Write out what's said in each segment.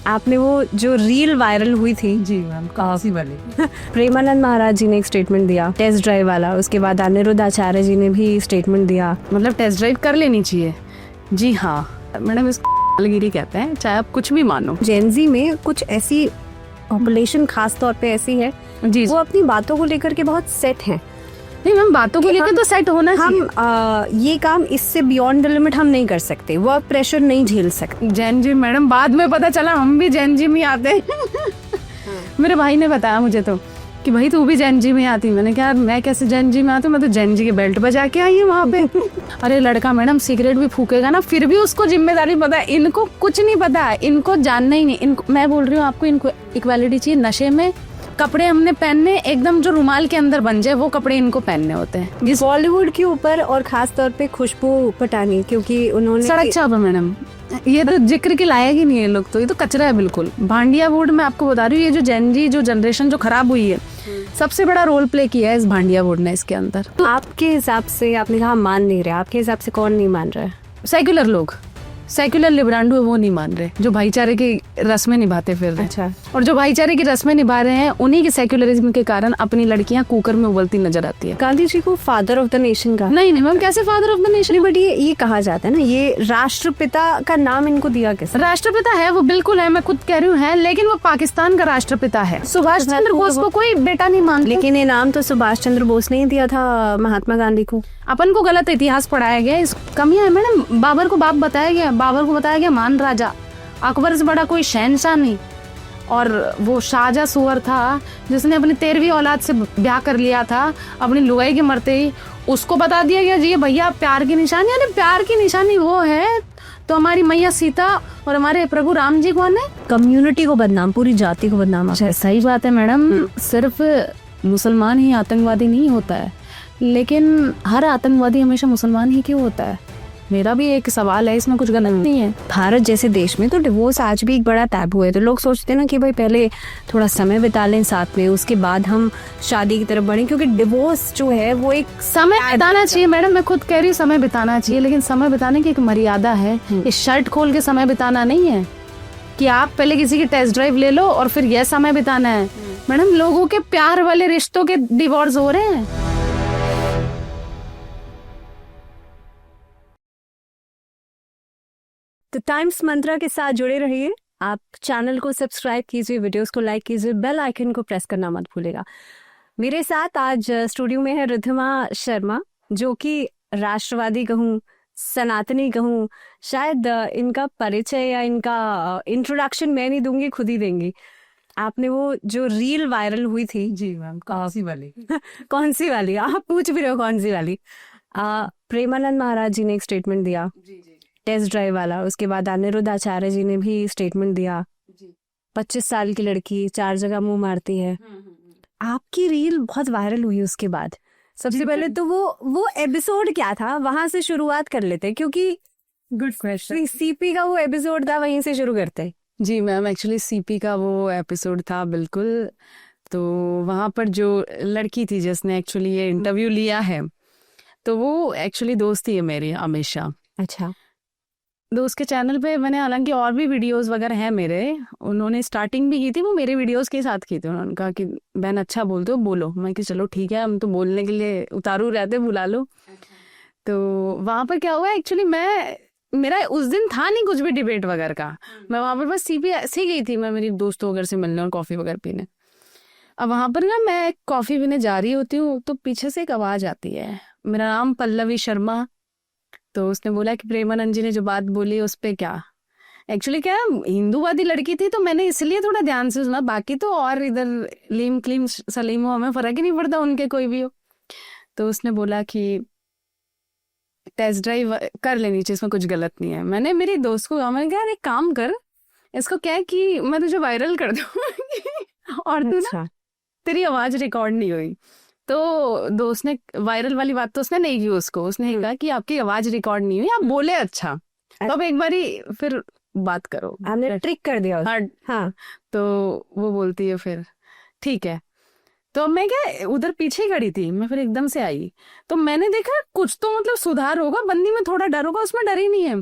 आपने वो जो रील वायरल हुई थी, जी मैम, काफी वाली। प्रेमानंद महाराज जी ने एक स्टेटमेंट दिया टेस्ट ड्राइव वाला, उसके बाद अनिरुद्ध आचार्य जी ने भी स्टेटमेंट दिया। मतलब टेस्ट ड्राइव कर लेनी चाहिए। जी हाँ मैडम, इसको गिरी कहते हैं, चाहे आप कुछ भी मानो। जेनजी में कुछ ऐसी पॉपुलेशन खास तौर पे ऐसी है जी, वो अपनी बातों को लेकर के बहुत सेट हैं। नहीं मैम, बातों को लेकर तो सेट होना चाहिए। हम ये काम इससे बियॉन्ड द लिमिट हम नहीं कर सकते, वर्क प्रेशर नहीं झेल सकते। जैन जी मैडम, बाद में पता चला हम भी जैन जी में आते हैं। मेरे भाई ने बताया मुझे तो कि भाई तू भी जैन जी में आती। मैंने कहा मैं कैसे जैन जी में आती हूँ, मैं तो जैन जी के बेल्ट बजा के आई हूँ वहाँ पे। अरे लड़का मैडम सिगरेट भी फूकेगा ना, फिर भी उसको जिम्मेदारी पता है। इनको कुछ नहीं पता है, इनको जानना ही नहीं। इनको मैं बोल रही हूँ आपको, इनको इक्वालिटी चाहिए। नशे में कपड़े हमने पहनने एकदम जो रुमाल के अंदर बन जाए वो कपड़े इनको पहनने होते हैं। बॉलीवुड के ऊपर और खास तौर पे खुशबू पटानी, क्योंकि उन्होंने सड़क छापा मैडम, ये तो जिक्र के लायक ही नहीं है लोग, तो ये तो कचरा है बिल्कुल। भांडिया वुड में आपको बता रही हूँ, ये जो जेनजी जो जनरेशन जो खराब हुई है, सबसे बड़ा रोल प्ले किया है इस भांडिया वुड ने इसके अंदर। तो आपके हिसाब से, आपने कहा मान नहीं रहे, आपके हिसाब से कौन नहीं मान रहा है? सेक्युलर लोग, सेक्युलर लिबरांडो है, वो नहीं मान रहे, जो भाईचारे की रस्में निभाते फिर रहे। अच्छा। और जो भाईचारे की रस्में निभा रहे हैं, उन्हीं के सेक्युलरिज्म के कारण अपनी लड़कियां कुकर में उबलती नजर आती है। गांधी जी को फादर ऑफ द नेशन का नहीं मैम, कैसे father of the nation? But ये कहा जाता है ना, ये राष्ट्रपिता का नाम इनको दिया कैसे? राष्ट्रपिता है वो, बिल्कुल है, मैं खुद कह रही हूँ है, लेकिन वो पाकिस्तान का राष्ट्रपिता है। सुभाष चंद्र बोस को कोई बेटा नहीं मानता। लेकिन ये नाम तो सुभाष चंद्र बोस ने ही दिया था महात्मा गांधी को। अपन को गलत इतिहास पढ़ाया गया, इस कमियां है मैडम। बाबर को बाप बताया गया, बाबर को बताया गया मान राजा, अकबर से बड़ा कोई शहनशाह नहीं। और वो शाहजहां सुअर था जिसने अपनी 13वीं औलाद से ब्याह कर लिया था, अपनी लुगाई के मरते ही उसको बता दिया गया जी भैया प्यार की निशानी। अरे प्यार की निशानी वो है तो हमारी मैया सीता और हमारे प्रभु राम जी कौन है? कम्युनिटी को बदनाम, पूरी जाति को बदनाम। सही बात है मैडम, सिर्फ मुसलमान ही आतंकवादी नहीं होता है, लेकिन हर आतंकवादी हमेशा मुसलमान ही क्यों होता है? मेरा भी एक सवाल है, इसमें कुछ गलत नहीं है। भारत जैसे देश में तो डिवोर्स आज भी एक बड़ा टैबू है, तो लोग सोचते हैं ना कि भाई पहले थोड़ा समय बिता लें साथ में, उसके बाद हम शादी की तरफ बढ़ें, क्योंकि डिवोर्स जो है वो एक समय बिताना चाहिए मैडम। मैं खुद कह रही हूँ समय बिताना चाहिए, लेकिन समय बिताने की एक मर्यादा है। ये शर्ट खोल के समय बिताना नहीं है कि आप पहले किसी की टेस्ट ड्राइव ले लो और फिर यह समय बिताना है। मैडम लोगों के प्यार वाले रिश्तों के डिवोर्स हो रहे हैं। तो टाइम्स मंत्रा के साथ जुड़े रहिए। आप चैनल को सब्सक्राइब कीजिए, वीडियोस को लाइक कीजिए, बेल आइकन को प्रेस करना मत भूलेगा। मेरे साथ आज स्टूडियो में है रिद्धिमा शर्मा, जो कि राष्ट्रवादी कहूँ, सनातनी कहूँ, शायद इनका परिचय या इनका इंट्रोडक्शन मैं नहीं दूंगी, खुद ही देंगी। आपने वो जो रील वायरल हुई थी, जी मैम, काफी वाली। कौन सी वाली? आप पूछ भी रहे हो कौन सी वाली? प्रेमानंद महाराज जी ने एक स्टेटमेंट दिया टेस्ट ड्राइव वाला, उसके बाद अनिरुद्ध आचार्य जी ने भी स्टेटमेंट दिया 25 साल की लड़की 4 जगह मुंह मारती है। आपकी रील बहुत वायरल हुई उसके बाद। सबसे पहले तो वो एपिसोड क्या था, वहां से शुरुआत कर लेते, क्योंकि गुड क्वेश्चन। सीपी का वो एपिसोड था, वहीं से शुरू करते। जी मैम, एक्चुअली सीपी का वो एपिसोड था बिल्कुल। तो वहाँ पर जो लड़की थी जिसने एक्चुअली ये इंटरव्यू लिया है, तो वो एक्चुअली दोस्त ही है मेरी हमेशा। अच्छा। तो उसके चैनल पे मैंने, हालांकि और भी वीडियोस वगैरह हैं मेरे, उन्होंने स्टार्टिंग भी की थी, वो मेरे वीडियोस के साथ की थी। उन्होंने कहा कि बहन अच्छा बोलते हो, बोलो। मैं कि चलो ठीक है, हम तो बोलने के लिए उतारू रहते, बुला लो। तो वहाँ पर क्या हुआ, एक्चुअली मेरा उस दिन था नहीं कुछ भी डिबेट वगैरह का। मैं वहाँ पर बस सीपी ऐसे ही गई थी, मैं मेरी दोस्तों वगैरह से मिलने और कॉफ़ी वगैरह पीने। अब वहाँ पर ना मैं कॉफ़ी पीने जा रही होती हूँ, तो पीछे से एक आवाज़ आती है, मेरा नाम पल्लवी शर्मा। तो उसने बोला कि प्रेमानंद जी ने जो बात बोली उस पे क्या। एक्चुअली क्या, हिंदूवादी लड़की थी तो मैंने इसलिए थोड़ा ध्यान से सुना, बाकी तो और इधर लीम क्लीम सलीम हो, हमें फर्क ही नहीं पड़ता उनके कोई भी हो। तो उसने बोला कि टेस्ट ड्राइव कर लेनी चाहिए, इसमें कुछ गलत नहीं है। मैंने मेरी दोस्त को कहा, मैंने कहा एक काम कर, इसको क्या है कि मैं तुझे वायरल कर दूँ और तू ना, तेरी आवाज रिकॉर्ड नहीं हुई। तो दोस्त ने वायरल वाली बात तो उसने नहीं की उसको, उसने कहा कि आपकी आवाज रिकॉर्ड नहीं हुई, आप बोले अच्छा, तो अब एक बारी फिर बात करो। आपने ट्रिक कर दिया। हाँ। तो वो बोलती है फिर ठीक है। तो मैं क्या उधर पीछे खड़ी थी, मैं फिर एकदम से आई, तो मैंने देखा कुछ तो मतलब सुधार होगा, बंदी में थोड़ा डर होगा, उसमें डर ही नहीं है।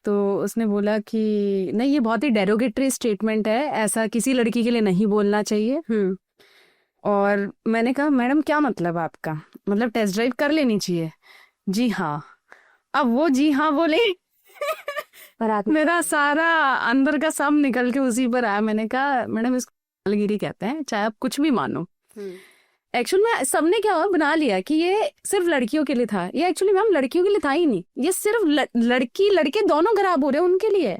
तो उसने बोला कि नहीं, ये बहुत ही डेरोगेटरी स्टेटमेंट है, ऐसा किसी लड़की के लिए नहीं बोलना चाहिए। और मैंने कहा मैडम क्या मतलब आपका, मतलब टेस्ट ड्राइव कर लेनी चाहिए? जी हाँ। अब वो जी हाँ बोले पर मेरा सारा अंदर का सब निकल के उसी पर आया। मैंने कहा मैडम इसको गिरी कहते हैं, चाहे आप कुछ भी मानो। एक्चुअल में सबने क्या हुआ, बना लिया कि ये सिर्फ लड़कियों के लिए था। ये एक्चुअली मैम लड़कियों के लिए था ही नहीं, ये सिर्फ लड़की लड़के दोनों खराब हो रहे हैं उनके लिए।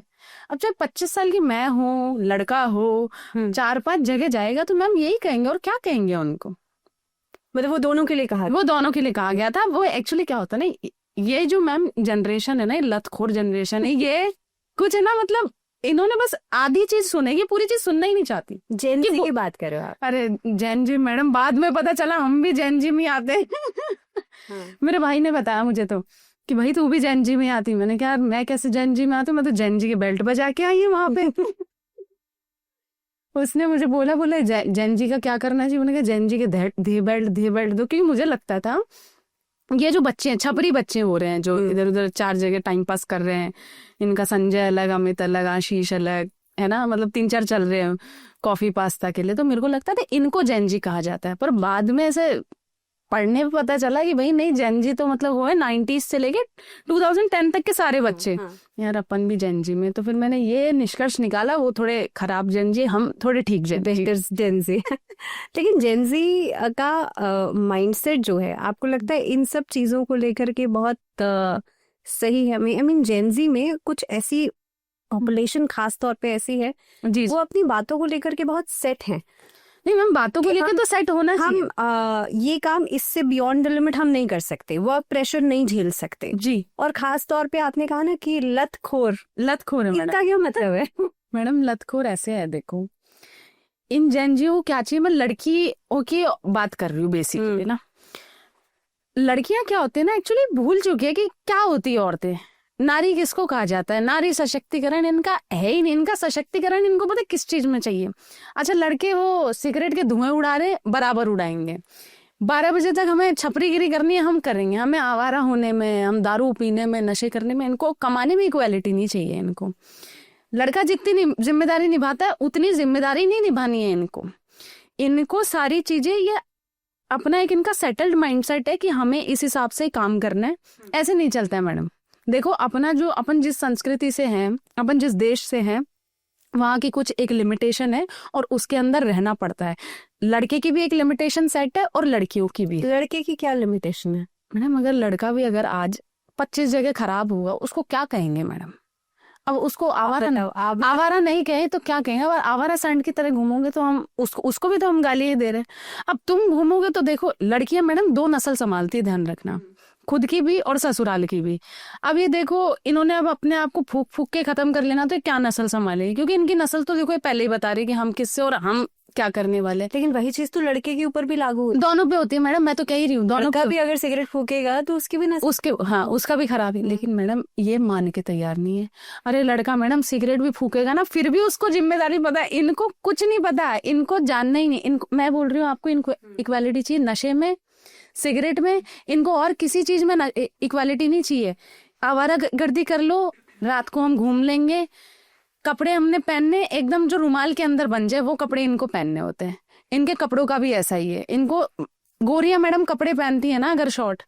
अब चाहे 25 साल की मैं हूँ, लड़का हो, 4-5 जगह जाएगा तो मैम यही कहेंगे, और क्या कहेंगे उनको। मतलब वो दोनों के लिए कहा, वो दोनों के लिए कहा गया था। वो एक्चुअली क्या होता है ना, ये जो मैम जनरेशन है ना, ये लतखोर जनरेशन है, ये कुछ है ना, मतलब इन्होंने बस आधी चीज सुनेगी, पूरी चीज सुनना ही नहीं चाहती। जेन जी की बात कर रहे हो आप? अरे जैन जी मैडम, बाद में पता चला हम भी जैन जी में आते हैं। मेरे भाई ने बताया मुझे तो कि भाई तू भी जैन जी में आती। मैंने कहा मैं कैसे जैन जी में आती हूँ, मैं तो जैन जी के बेल्ट बजा के आई है वहां पे। उसने मुझे बोला जैन जी का क्या करना चाहिए? मैंने कहा जैन जी के धी बेल्ट दो, क्योंकि मुझे लगता था ये जो बच्चे हैं, छपरी बच्चे हो रहे हैं, जो इधर उधर 4 जगह टाइम पास कर रहे हैं, इनका संजय अलग, अमित अलग, आशीष अलग, है ना, मतलब 3-4 चल रहे हैं कॉफी पास्ता के लिए। तो मेरे को लगता था इनको जैन जी कहा जाता है, पर बाद में ऐसे पढ़ने पे पता चला कि भाई नहीं, जैन जी तो मतलब वो है 90s से लेके 2010 तक के सारे बच्चे। यार अपन भी जैन जी में। तो फिर मैंने ये निष्कर्ष निकाला, वो थोड़े खराब जैन जी, हम थोड़े ठीक जैन जी। लेकिन जेन जी का माइंडसेट जो है, आपको लगता है इन सब चीजों को लेकर के बहुत सही है? आई मीन जेन जी में कुछ ऐसी पॉपुलेशन खास तौर पे ऐसी है जी, वो अपनी बातों को लेकर के बहुत सेट है। नहीं मैम, बातों को लेकर तो सेट होना चाहिए। हम ये काम इससे बियॉन्ड द लिमिट हम नहीं कर सकते, वर्क प्रेशर नहीं झेल सकते जी। और खास तौर पे आपने कहा ना कि लतखोर है मैडम। इसका क्या मतलब है? मैडम लतखोर ऐसे है, देखो इन जैनजियों क्या चाहिए, मैं लड़कियों की बात कर रही हूँ बेसिकली ना। लड़कियां क्या होती है ना, एक्चुअली भूल चुकी है कि क्या होती है औरतें। नारी किसको कहा जाता है? नारी सशक्तिकरण इनका है ही नहीं। इनका सशक्तिकरण इनको पता किस चीज में चाहिए? अच्छा, लड़के वो सिगरेट के धुएं उड़ा रहे, बराबर उड़ाएंगे। 12 बजे तक हमें छपरीगिरी करनी है, हम करेंगे। हमें आवारा होने में, हम दारू पीने में, नशे करने में, इनको कमाने में इक्वालिटी नहीं चाहिए इनको। लड़का जितनी जिम्मेदारी निभाता है उतनी जिम्मेदारी नहीं निभानी है इनको सारी चीजें, ये अपना एक इनका सेटल्ड माइंडसेट है कि हमें इस हिसाब से काम करना है। ऐसे नहीं चलता है मैडम। देखो अपन जिस संस्कृति से हैं, अपन जिस देश से हैं, वहां की कुछ एक लिमिटेशन है और उसके अंदर रहना पड़ता है। लड़के की भी एक लिमिटेशन सेट है और लड़कियों की भी। लड़के की क्या लिमिटेशन है मैडम? अगर लड़का भी अगर आज 25 जगह खराब हुआ, उसको क्या कहेंगे मैडम? अब उसको आवारा नहीं कहे तो क्या कहेंगे? और आवारा सांड की तरह घूमोगे तो हम उसको भी तो हम गाली ही दे रहे हैं। अब तुम घूमोगे तो देखो, लड़कियां मैडम 2 नस्ल संभालती है, ध्यान रखना, खुद की भी और ससुराल की भी। अब ये देखो, इन्होंने अब अपने आप को फूक फूक के खत्म कर लेना, तो क्या नस्ल संभालेगी? क्योंकि इनकी नस्ल तो देखो ये पहले ही बता रही कि हम किससे और हम क्या करने वाले। लेकिन वही चीज तो लड़के के ऊपर भी लागू होती है। दोनों पे होती है मैडम, मैं तो कह ही रही हूँ। दोनों का भी अगर सिगरेट फूकेगा तो उसकी भी उसका भी खराब है। लेकिन मैडम ये मान के तैयार नहीं है। अरे लड़का मैडम सिगरेट भी फूकेगा ना, फिर भी उसको जिम्मेदारी पता है। इनको कुछ नहीं पता है, इनको जानना ही नहीं। इनको मैं बोल रही हूँ आपको, इनको इक्वालिटी चाहिए नशे में, सिगरेट में, इनको और किसी चीज में इक्वालिटी नहीं चाहिए। आवारा गर्दी कर लो, रात को हम घूम लेंगे, कपड़े हमने पहनने एकदम जो रुमाल के अंदर बन जाए वो कपड़े इनको पहनने होते हैं। इनके कपड़ों का भी ऐसा ही है। इनको गोरियां मैडम कपड़े पहनती है ना अगर शॉर्ट,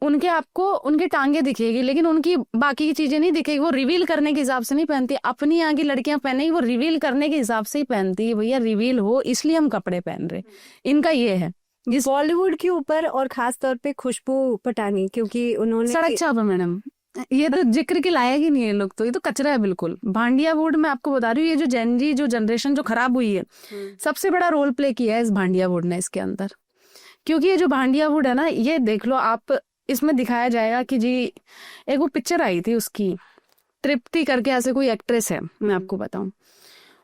उनके आपको उनकी टांगे दिखेगी, लेकिन उनकी बाकी की चीजें नहीं दिखेगी। वो रिवील करने के हिसाब से नहीं पहनती। अपनी यहाँ की लड़कियां पहनेगी, वो रिवील करने के हिसाब से ही पहनती है। भैया रिवील हो इसलिए हम कपड़े पहन रहे। इनका ये है। बॉलीवुड के ऊपर और खास तौर पे खुशबू पटानी, क्योंकि उन्होंने सड़क छापा मैडम, ये तो जिक्र के लायक ही नहीं है लोग, तो ये तो कचरा है बिल्कुल। भांडिया बोर्ड मैं आपको बता रही हूँ, ये जो जेन जी जो जनरेशन जो खराब हुई है, सबसे बड़ा रोल प्ले किया है इस भांडिया बोर्ड ने इसके अंदर। क्योंकि ये जो भांडिया बोर्ड है ना, ये देख लो आप, इसमें दिखाया जाएगा कि जी एक वो पिक्चर आई थी उसकी, तृप्ति करके ऐसे कोई एक्ट्रेस है, मैं आपको बताऊं,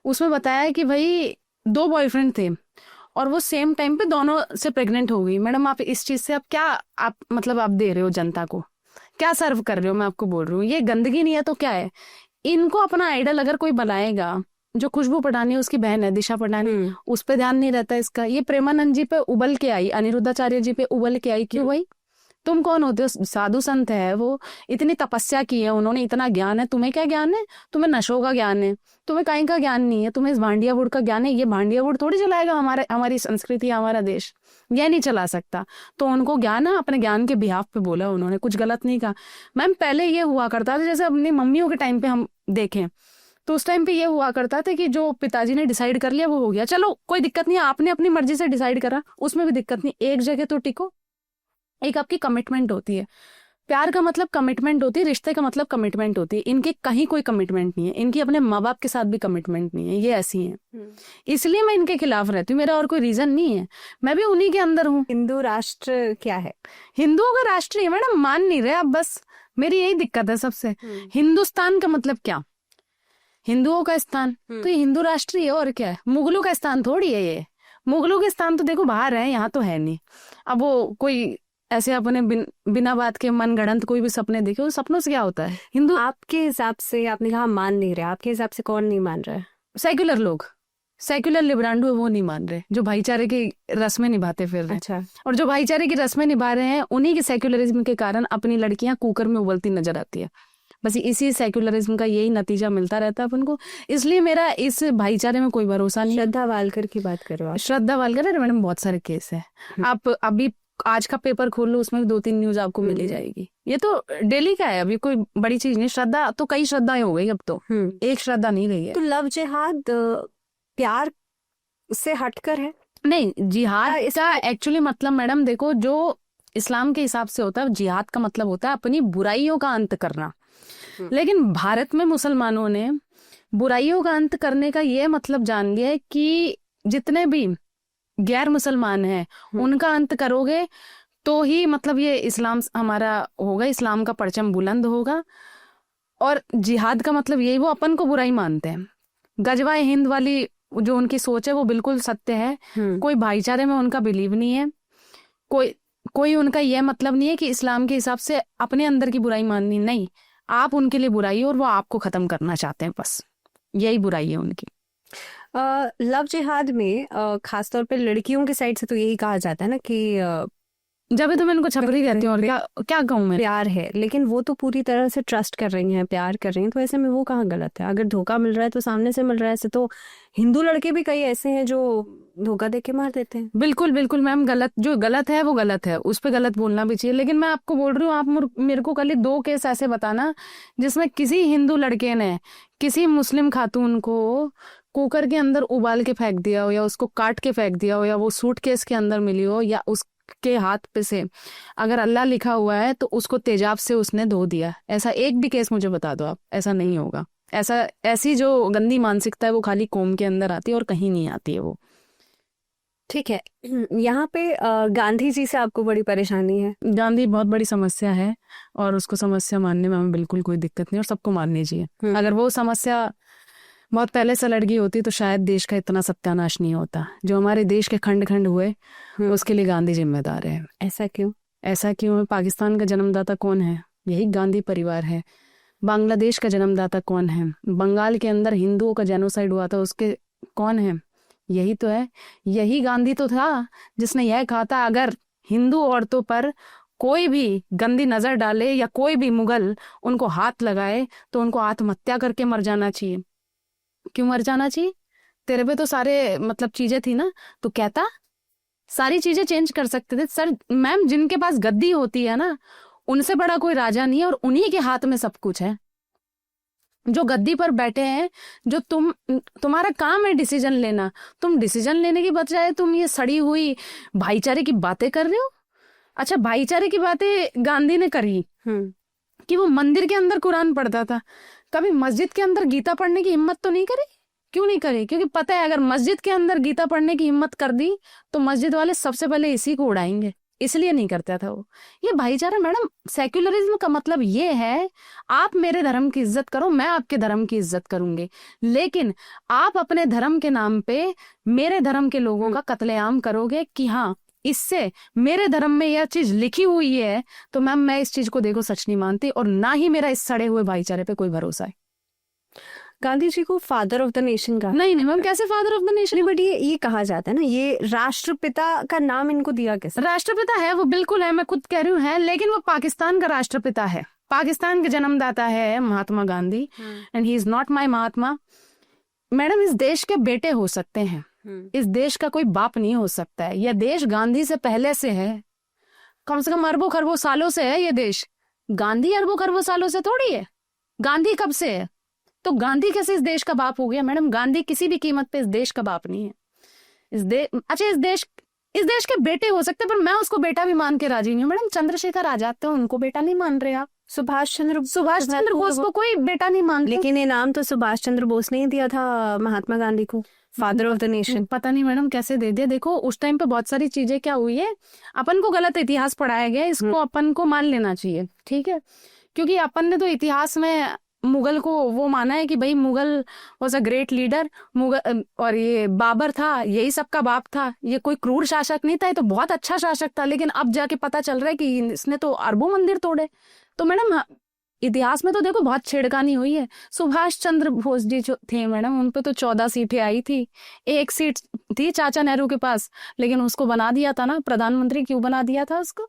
उसमें बताया कि भाई 2 बॉयफ्रेंड थे और वो सेम टाइम पे दोनों से प्रेग्नेंट हो गई। मैडम आप इस चीज से आप मतलब आप दे रहे हो जनता को, क्या सर्व कर रहे हो? मैं आपको बोल रही हूँ, ये गंदगी नहीं है तो क्या है? इनको अपना आइडल अगर कोई बनाएगा, जो खुशबू पटानी उसकी बहन है दिशा पटानी, उस पे ध्यान नहीं रहता इसका। ये प्रेमानंद जी पे उबल के आई, अनिरुद्धाचार्य जी पे उबल के आई, क्यों भाई? तुम कौन होते हो? साधु संत है वो, इतनी तपस्या की है उन्होंने, इतना ज्ञान है। तुम्हें क्या ज्ञान है? तुम्हें नशों का ज्ञान है, तुम्हें कहीं का ज्ञान नहीं है। तुम्हें इस भांडिया वुड का ज्ञान है। ये भांडिया वुड थोड़ी चलाएगा हमारी संस्कृति, हमारा देश यह नहीं चला सकता। तो उनको ज्ञान है, अपने ज्ञान के बिहाफ पे बोला उन्होंने, कुछ गलत नहीं कहा। मैम पहले ये हुआ करता था, जैसे अपनी मम्मियों के टाइम पे हम देखें तो उस टाइम पे ये हुआ करता था कि जो पिताजी ने डिसाइड कर लिया वो हो गया, चलो कोई दिक्कत नहीं, आपने अपनी मर्जी से डिसाइड करा, उसमें भी दिक्कत नहीं, एक जगह तो टिको। एक आपकी कमिटमेंट होती है, प्यार का मतलब कमिटमेंट होती है, रिश्ते का मतलब कमिटमेंट होती है। इनकी कहीं कोई कमिटमेंट नहीं है, इनकी अपने माँ बाप के साथ भी कमिटमेंट नहीं है, ये ऐसी हैं। इसलिए मैं इनके खिलाफ रहती हूँ, मेरा और कोई रीजन नहीं है, मैं भी उन्हीं के अंदर हूँ। हिंदू राष्ट्र क्या है? हिंदुओं का राष्ट्र है मैडम, मान नहीं रहे आप, बस मेरी यही दिक्कत है सबसे। हिंदुस्तान का मतलब क्या? हिंदुओं का स्थान, तो ये हिंदू राष्ट्र ही है, और क्या है? मुगलों का स्थान थोड़ी है ये। मुगलों के स्थान तो देखो बाहर है, यहाँ तो है नहीं। अब वो कोई ऐसे अपने बिना बात के मन गढ़ंत कोई भी सपने देखे, उन सपनों से क्या होता है? हिंदू आपके हिसाब से, आपने कहा मान नहीं रहे, आपके हिसाब से कौन नहीं मान रहा है? सेक्युलर लोग, सेक्युलर लिबरांडो है, वो नहीं मान रहे, जो भाईचारे की रस्में निभाते फिर रहे। अच्छा। और जो भाईचारे की रस्में निभा रहे हैं, उन्हीं के सेक्युलरिज्म के कारण अपनी लड़कियां कुकर में उबलती नजर आती है। बस इसी सेक्युलरिज्म का यही नतीजा मिलता रहता है अपन को। इसलिए मेरा इस भाईचारे में कोई भरोसा नहीं। श्रद्धा वालकर की बात करो आप। श्रद्धा वालकर, अरे मैडम बहुत सारे केस है, आप अभी आज का पेपर खोल लो, उसमें 2-3 न्यूज आपको मिल ही जाएगी। ये तो डेली का है, अभी कोई बड़ी चीज नहीं। श्रद्धा तो कई श्रद्धाएं हो गई अब तो, एक श्रद्धा नहीं रही है। तो लव जिहाद प्यार से हटकर है? नहीं, जिहाद का एक्चुअली मतलब मैडम देखो, जो इस्लाम के हिसाब से होता है, जिहाद का मतलब होता है अपनी बुराइयों का अंत करना। लेकिन भारत में मुसलमानों ने बुराइयों का अंत करने का ये मतलब जान लिया है कि जितने भी गैर मुसलमान हैं उनका अंत करोगे तो ही मतलब ये इस्लाम हमारा होगा, इस्लाम का परचम बुलंद होगा। और जिहाद का मतलब यही, वो अपन को बुराई मानते हैं। गजवाए हिंद वाली जो उनकी सोच है वो बिल्कुल सत्य है। कोई भाईचारे में उनका बिलीव नहीं है, कोई उनका यह मतलब नहीं है कि इस्लाम के हिसाब से अपने अंदर की बुराई माननी, नहीं, आप उनके लिए बुराई और वो आपको खत्म करना चाहते हैं, बस यही बुराई है उनकी। लव जिहाद में खासतौर पे लड़कियों की साइड से तो यही कहा जाता है ना कि जब तो मैं उनको छपरी कहती हूँ, और क्या कहूँ मैं? प्यार है, लेकिन वो तो पूरी तरह से ट्रस्ट कर रही हैं, प्यार कर रही हैं, तो ऐसे में वो कहाँ गलत है? अगर धोखा मिल रहा है तो सामने से मिल रहा है। ऐसे तो हिंदू लड़के भी कई ऐसे हैं जो धोखा दे के मार देते हैं। बिल्कुल बिल्कुल मैम, गलत जो गलत है वो गलत है, उस पर गलत बोलना भी चाहिए। लेकिन मैं आपको बोल रही हूँ, आप मेरे को कल 2 केस ऐसे बताना जिसमें किसी हिंदू लड़के ने किसी मुस्लिम खातून को कुकर के अंदर उबाल के फेंक दिया हो, या उसको काट के फेंक दिया हो, या वो सूटकेस के अंदर मिली हो, या उसके हाथ पे से अगर अल्लाह लिखा हुआ है तो उसको तेजाब से उसने धो दिया। ऐसा एक भी केस मुझे बता दो आप। ऐसा नहीं होगा। ऐसी जो गंदी मानसिकता है वो खाली कौम के अंदर आती है और कहीं नहीं आती है वो। ठीक है, यहाँ पे गांधी जी से आपको बड़ी परेशानी है। गांधी बहुत बड़ी समस्या है और उसको समस्या मानने में हमें बिल्कुल कोई दिक्कत नहीं, और सबको माननी चाहिए। अगर वो समस्या बहुत पहले से लड़ गई होती तो शायद देश का इतना सत्यानाश नहीं होता। जो हमारे देश के खंड खंड हुए उसके लिए गांधी जिम्मेदार है। ऐसा क्यों? ऐसा क्यों? पाकिस्तान का जन्मदाता कौन है? यही गांधी परिवार है। बांग्लादेश का जन्मदाता कौन है? बंगाल के अंदर हिंदुओं का जेनोसाइड हुआ था, उसके कौन है? यही तो है। यही गांधी तो था जिसने यह कहा था, अगर हिंदू औरतों पर कोई भी गंदी नजर डाले या कोई भी मुगल उनको हाथ लगाए तो उनको आत्महत्या करके मर जाना चाहिए। क्यों मर जाना चाहिए? तेरे पे तो सारे मतलब चीजें थी ना, तो कहता सारी चीजें चेंज कर सकते थे। सर मैम, जिनके पास गद्दी होती है ना, उनसे बड़ा कोई राजा नहीं है, और उन्हीं के हाथ में सब कुछ है। जो गद्दी पर बैठे हैं, जो तुम्हारा काम है डिसीजन लेना, तुम डिसीजन लेने की बजाय तुम ये सड़ी हुई भाईचारे की बातें कर रहे हो। अच्छा, भाईचारे की बातें गांधी ने करी कि वो मंदिर के अंदर कुरान पढ़ता था, कभी मस्जिद के अंदर गीता पढ़ने की हिम्मत तो नहीं करी। क्यों नहीं करी? क्योंकि पता है अगर मस्जिद के अंदर गीता पढ़ने की हिम्मत कर दी तो मस्जिद वाले सबसे पहले इसी को उड़ाएंगे, इसलिए नहीं करता था वो। ये भाईचारा मैडम, सेक्युलरिज्म का मतलब ये है, आप मेरे धर्म की इज्जत करो, मैं आपके धर्म की इज्जत करूंगी, लेकिन आप अपने धर्म के नाम पे मेरे धर्म के लोगों का कत्लेआम करोगे कि हाँ इससे मेरे धर्म में यह चीज लिखी हुई है, तो मैम मैं इस चीज को देखो सच नहीं मानती, और ना ही मेरा इस सड़े हुए भाईचारे पे कोई भरोसा है। गांधी जी को फादर ऑफ द नेशन का नहीं नहीं मैम, कैसे फादर ऑफ द नेशन? नहीं, बट ये कहा जाता है ना, ये राष्ट्रपिता का नाम इनको दिया कैसे? राष्ट्रपिता है वो, बिल्कुल है, मैं खुद कह रही हूँ है, लेकिन वो पाकिस्तान का राष्ट्रपिता है, पाकिस्तान के जन्मदाता है Mahatma Gandhi, and he is not my Mahatma. Madam, इस देश के बेटे हो सकते हैं, इस देश का कोई बाप नहीं हो सकता है। यह देश गांधी से पहले से है, कम से कम अरबों खरबों सालों से है ये देश। गांधी अरबों खरबों सालों से थोड़ी है। गांधी कब से है? तो गांधी कैसे इस देश का बाप हो गया? मैडम, गांधी किसी भी कीमत पे इस देश का बाप नहीं है। अच्छा, इस देश के बेटे हो सकते हैं, पर मैं उसको बेटा भी मान के राजी नहीं हूँ। मैडम, चंद्रशेखर आजाद थे, उनको बेटा नहीं मान रहे आप। सुभाष चंद्र बोस को कोई बेटा नहीं मानते। लेकिन ये नाम तो सुभाष चंद्र बोस ने ही दिया था महात्मा गांधी को, फादर ऑफ द नेशन। पता नहीं मैडम कैसे दे दिया। देखो, उस टाइम पे बहुत सारी चीजें क्या हुई है, अपन को गलत इतिहास पढ़ाया गया, इसको अपन को मान लेना चाहिए, ठीक है? क्योंकि अपन ने तो इतिहास में मुगल को वो माना है कि भाई Mughal was a great leader, Mughal और ये बाबर था, यही सबका बाप था, ये कोई क्रूर शासक नहीं था, ये तो बहुत अच्छा शासक था। लेकिन अब जाके पता चल रहा है कि इसने तो अरबों मंदिर तोड़े। तो मैडम, इतिहास में तो देखो बहुत छेड़खानी हुई है। सुभाष चंद्र बोस जी जो थे मैडम, उन पे तो 14 सीटें आई थी, एक सीट थी चाचा नेहरू के पास, लेकिन उसको बना दिया था ना प्रधानमंत्री। क्यों बना दिया था उसको?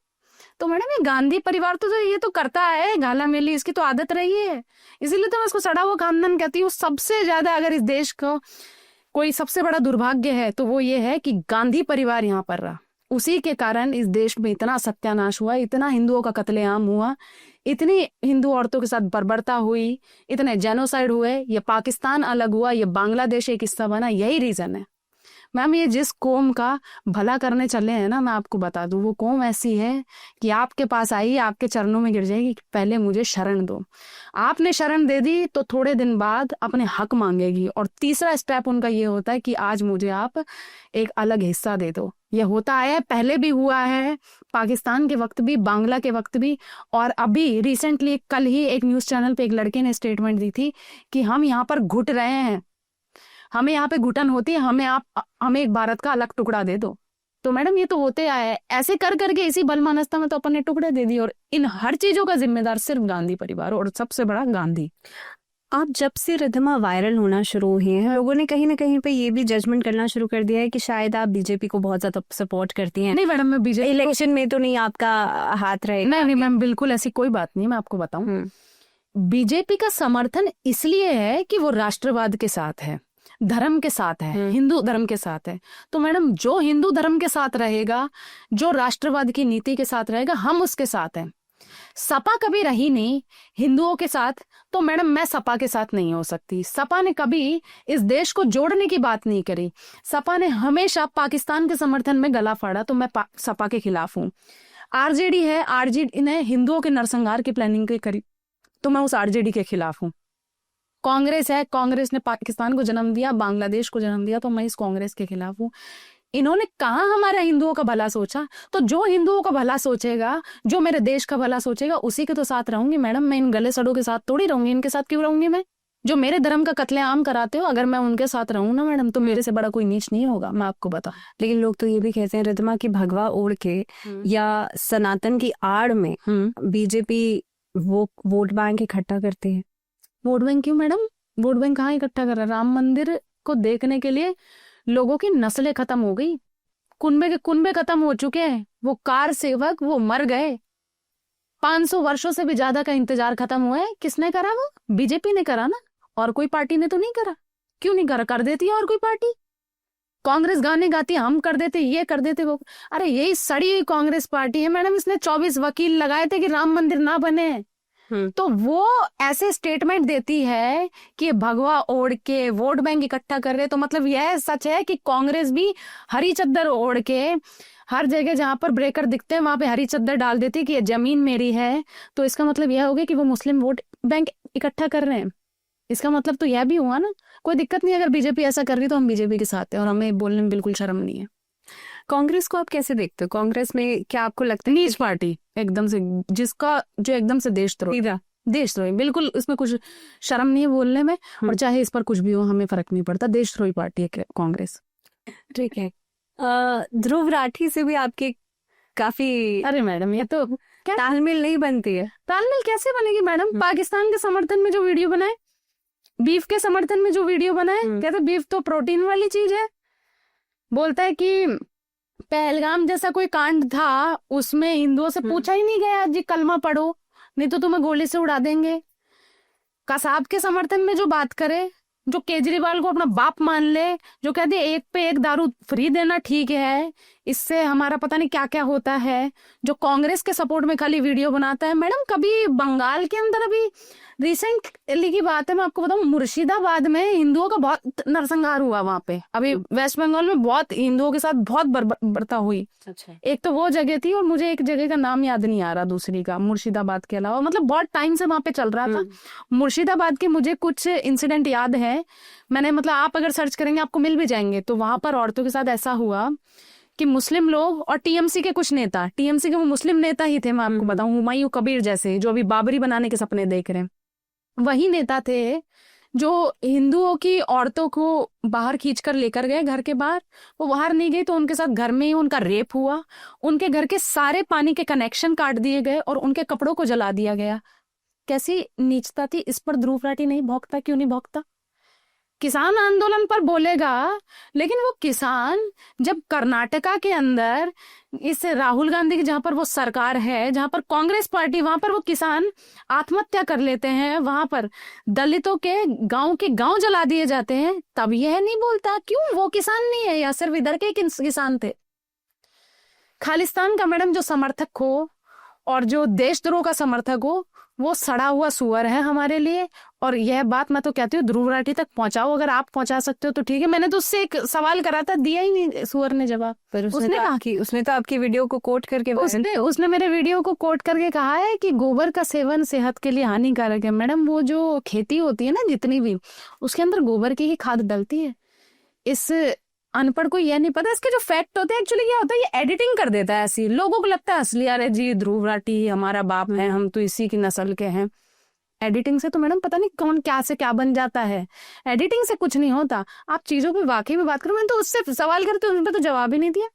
तो मैडम, ये गांधी परिवार तो ये तो करता है, गाला मेली इसकी तो आदत रही है, इसीलिए तो मैं इसको सड़ा हुआ खानदान कहती हूँ। सबसे ज्यादा अगर इस देश को कोई सबसे बड़ा दुर्भाग्य है तो वो ये है कि गांधी परिवार यहाँ पर रहा। उसी के कारण इस देश में इतना सत्यानाश हुआ, इतना हिंदुओं का कत्लेआम हुआ, इतनी हिंदू औरतों के साथ बर्बरता हुई, इतने जेनोसाइड हुए, ये पाकिस्तान अलग हुआ, ये बांग्लादेश एक हिस्सा बना। यही रीजन है मैम। ये जिस कौम का भला करने चले हैं ना, मैं आपको बता दूं, वो कौम ऐसी है कि आपके पास आई, आपके चरणों में गिर जाएगी, पहले मुझे शरण दो। आपने शरण दे दी तो थोड़े दिन बाद अपने हक मांगेगी, और तीसरा स्टेप उनका ये होता है कि आज मुझे आप एक अलग हिस्सा दे दो। ये होता है, पहले भी हुआ है, पाकिस्तान के वक्त भी, बांग्ला के वक्त भी, और अभी रिसेंटली कल ही एक न्यूज चैनल पे एक लड़के ने स्टेटमेंट दी थी कि हम यहाँ पर घुट रहे हैं, हमें यहाँ पे घुटन होती है, हमें एक भारत का अलग टुकड़ा दे दो। तो मैडम, ये तो होते आया है, ऐसे कर करके इसी बलमानस्ता में तो अपन ने टुकड़े दे दिए, और इन हर चीजों का जिम्मेदार सिर्फ गांधी परिवार और सबसे बड़ा गांधी। आप जब से रिद्धिमा वायरल होना शुरू हुई हैं, लोगों ने कहीं ना कहीं पे ये भी जजमेंट करना शुरू कर दिया है कि शायद आप बीजेपी को बहुत ज्यादा सपोर्ट करती हैं। नहीं मैडम, मैं बीजेपी इलेक्शन में तो नहीं आपका हाथ रहेगा? नहीं मैम, बिल्कुल ऐसी कोई बात नहीं। मैं आपको बताऊं, बीजेपी का समर्थन इसलिए है कि वो राष्ट्रवाद के साथ है, धर्म के साथ है, हिंदू धर्म के साथ है। तो मैडम, जो हिंदू धर्म के साथ रहेगा, जो राष्ट्रवाद की नीति के साथ रहेगा, हम उसके साथ हैं। सपा कभी रही नहीं हिंदुओं के साथ, तो मैडम मैं सपा के साथ नहीं हो सकती। सपा ने कभी इस देश को जोड़ने की बात नहीं करी, सपा ने हमेशा पाकिस्तान के समर्थन में गला फाड़ा, तो मैं सपा के खिलाफ हूँ। आरजेडी है, आरजेडी ने हिंदुओं के नरसंहार की प्लानिंग करी, तो मैं उस आरजेडी के खिलाफ हूँ। कांग्रेस है, कांग्रेस ने पाकिस्तान को जन्म दिया, बांग्लादेश को जन्म दिया, तो मैं इस कांग्रेस के खिलाफ हूँ। इन्होंने कहा हमारा हिंदुओं का भला सोचा, तो जो हिंदुओं का भला सोचेगा, जो मेरे देश का भला सोचेगा, उसी के तो साथ रहूंगी मैडम। मैं इन गले सड़ों के साथ थोड़ी रहूंगी, इनके साथ क्यों रहूंगी मैं? जो मेरे धर्म का कत्लेआम कराते हो, अगर मैं उनके साथ रहूं ना मैडम, तो मेरे से बड़ा कोई नीच नहीं होगा, मैं आपको बता। लेकिन लोग तो ये भी कहते हैं रिद्धिमा की भगवा ओढ़ के या सनातन की आड़ में बीजेपी वो वोट बैंक इकट्ठा करती है। वोट बैंक क्यों मैडम? वोट बैंक कहाँ इकट्ठा कर रहा है? राम मंदिर को देखने के लिए लोगों की नस्लें खत्म हो गई, कुनबे के कुनबे खत्म हो चुके हैं, वो कार सेवक वो मर गए, 500 वर्षों से भी ज्यादा का इंतजार खत्म हुआ है। किसने करा? वो बीजेपी ने करा ना, और कोई पार्टी ने तो नहीं करा। क्यों नहीं करा? कर देती है और कोई पार्टी। कांग्रेस गाने गाती है, हम कर देते, ये कर देते, वो। अरे यही सड़ी हुई कांग्रेस पार्टी है मैडम, इसने 24 वकील लगाए थे कि राम मंदिर ना बने, तो वो ऐसे स्टेटमेंट देती है कि भगवा ओढ़ के वोट बैंक इकट्ठा कर रहे। तो मतलब यह सच है कि कांग्रेस भी हरी चद्दर ओढ़ के हर जगह जहां पर ब्रेकर दिखते हैं वहां पे हरी चद्दर डाल देती है कि ये जमीन मेरी है। तो इसका मतलब यह हो गया कि वो मुस्लिम वोट बैंक इकट्ठा कर रहे हैं। इसका मतलब तो यह भी हुआ ना, कोई दिक्कत नहीं अगर बीजेपी ऐसा कर रही तो हम बीजेपी के साथ हैं और हमें बोलने में बिल्कुल शर्म नहीं है। कांग्रेस को आप कैसे देखते हो? कांग्रेस में क्या आपको लगता है? नीच पार्टी एकदम से, जिसका जो एकदम से देशद्रोही, बिल्कुल इसमें कुछ शर्म नहीं है बोलने में, और चाहे इस पर कुछ भी हो हमें फर्क नहीं पड़ता, देशद्रोही पार्टी है कांग्रेस। ठीक है। ध्रुव राठी से भी आपके काफी, अरे मैडम ये तो क्या तालमेल नहीं बनती है? तालमेल कैसे बनेगी मैडम? पाकिस्तान के समर्थन में जो वीडियो बनाए, बीफ के समर्थन में जो वीडियो बना है, कहते बीफ तो प्रोटीन वाली चीज है। बोलता है कि पहलगाम जैसा कोई कांड था, उसमें हिंदुओं से पूछा ही नहीं गया जी कलमा पढ़ो नहीं तो तुम्हें गोली से उड़ा देंगे। कसाब के समर्थन में जो बात करे, जो केजरीवाल को अपना बाप मान ले, जो कहते एक पे एक दारू फ्री देना ठीक है, इससे हमारा पता नहीं क्या क्या होता है, जो कांग्रेस के सपोर्ट में खाली वीडियो बनाता है। मैडम कभी बंगाल के अंदर अभी रिसेंटली की बात है, मैं आपको बताऊं, मुर्शिदाबाद में हिंदुओं का बहुत नरसंहार हुआ वहां पे। अभी वेस्ट बंगाल में बहुत हिंदुओं के साथ बहुत बर्बरता हुई। अच्छा। एक तो वो जगह थी और मुझे एक जगह का नाम याद नहीं आ रहा दूसरी का, मुर्शिदाबाद के अलावा, मतलब बहुत टाइम से वहां पे चल रहा था। मुर्शिदाबाद के मुझे कुछ इंसिडेंट याद है, मैंने मतलब आप अगर सर्च करेंगे आपको मिल भी जाएंगे। तो वहां पर औरतों के साथ ऐसा हुआ कि मुस्लिम लोग और टीएमसी के कुछ नेता, टीएमसी के वो मुस्लिम नेता ही थे, मैं आपको बताऊं, हुमायूं कबीर जैसे, जो अभी बाबरी बनाने के सपने देख रहे हैं, वही नेता थे जो हिंदुओं की औरतों को बाहर खींचकर लेकर गए घर के बाहर। वो बाहर नहीं गई तो उनके साथ घर में ही उनका रेप हुआ, उनके घर के सारे पानी के कनेक्शन काट दिए गए और उनके कपड़ों को जला दिया गया। कैसी नीचता थी, इस पर ध्रुव राठी नहीं भौंकता? क्यों नहीं भौंकता? किसान आंदोलन पर बोलेगा, लेकिन वो किसान जब कर्नाटका के अंदर इस राहुल गांधी की, जहां पर वो सरकार है, जहां पर कांग्रेस पार्टी, वहां पर वो किसान आत्महत्या कर लेते हैं, वहां पर दलितों के गांव जला दिए जाते हैं, तब यह नहीं बोलता। क्यों? वो किसान नहीं है या सिर्फ इधर के किसान थे? खालिस्तान का मैडम जो समर्थक हो और जो देशद्रोह का समर्थक हो, वो सड़ा हुआ सुअर है हमारे लिए। और यह बात मैं तो कहती हूँ ध्रुव राठी तक पहुंचाओ, अगर आप पहुंचा सकते हो तो ठीक है। मैंने तो उससे एक सवाल करा था, दिया ही नहीं सुअर ने जवाब। पर उसने तो आपकी वीडियो को कोट करके उसने मेरे वीडियो को कोट करके कहा है कि गोबर का सेवन सेहत के लिए हानिकारक है। मैडम वो जो खेती होती है ना जितनी भी, उसके अंदर गोबर की ही खाद डलती है। इस अनपढ़ को यह नहीं पता, इसके जो फैक्ट होते हैं एक्चुअली क्या होता है, ये एडिटिंग कर देता है ऐसी, लोगों को लगता है असली, अरे जी ध्रुव राठी हमारा बाप है, हम तो इसी की नस्ल के हैं। एडिटिंग से तो मैडम पता नहीं कौन क्या से क्या बन जाता है, एडिटिंग से कुछ नहीं होता। आप चीजों पे वाकई में बात करो। मैंने तो उससे सवाल करते उस पर तो जवाब ही नहीं दिया।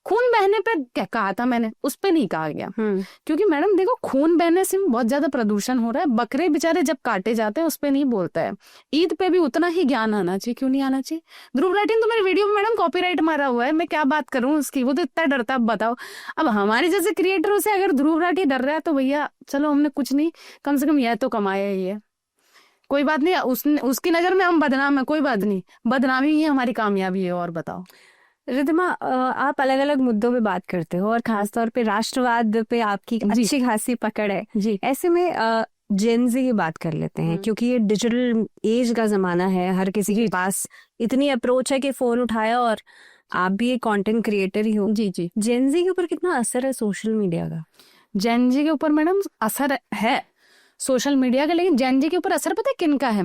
खून बहने पे क्या कहा था मैंने, उस पे नहीं कहा गया। क्योंकि मैडम देखो, खून बहने से बहुत ज्यादा प्रदूषण हो रहा है। बकरे बेचारे जब काटे जाते हैं उस पे नहीं बोलता है। ईद पे भी उतना ही ज्ञान आना चाहिए, क्यों नहीं आना चाहिए? ध्रुव राठी ने तो मेरे वीडियो में मैडम कॉपीराइट मारा हुआ है, मैं क्या बात करूं उसकी, वो तो इतना डरता। अब बताओ, अब हमारे जैसे क्रिएटरों से अगर ध्रुव राठी डर रहा है तो भैया चलो, हमने कुछ नहीं, कम से कम यह तो कमाया ही है। कोई बात नहीं, उसकी नजर में हम बदनाम है, कोई बात नहीं, बदनामी ही हमारी कामयाबी है। और बताओ रिद्धिमा, आप अलग अलग मुद्दों पे बात करते हो और खासतौर पे राष्ट्रवाद पे आपकी अच्छी खासी पकड़ है जी। ऐसे में जेन ज़ी की बात कर लेते हैं, क्योंकि ये डिजिटल एज का जमाना है, हर किसी के पास इतनी अप्रोच है कि फोन उठाया, और आप भी एक कंटेंट क्रिएटर ही हो। जी जी। जेन ज़ी के ऊपर कितना असर है सोशल मीडिया का? जेन जी के ऊपर मैडम असर है सोशल मीडिया का, लेकिन जेन जी के ऊपर असर पता है किन का है?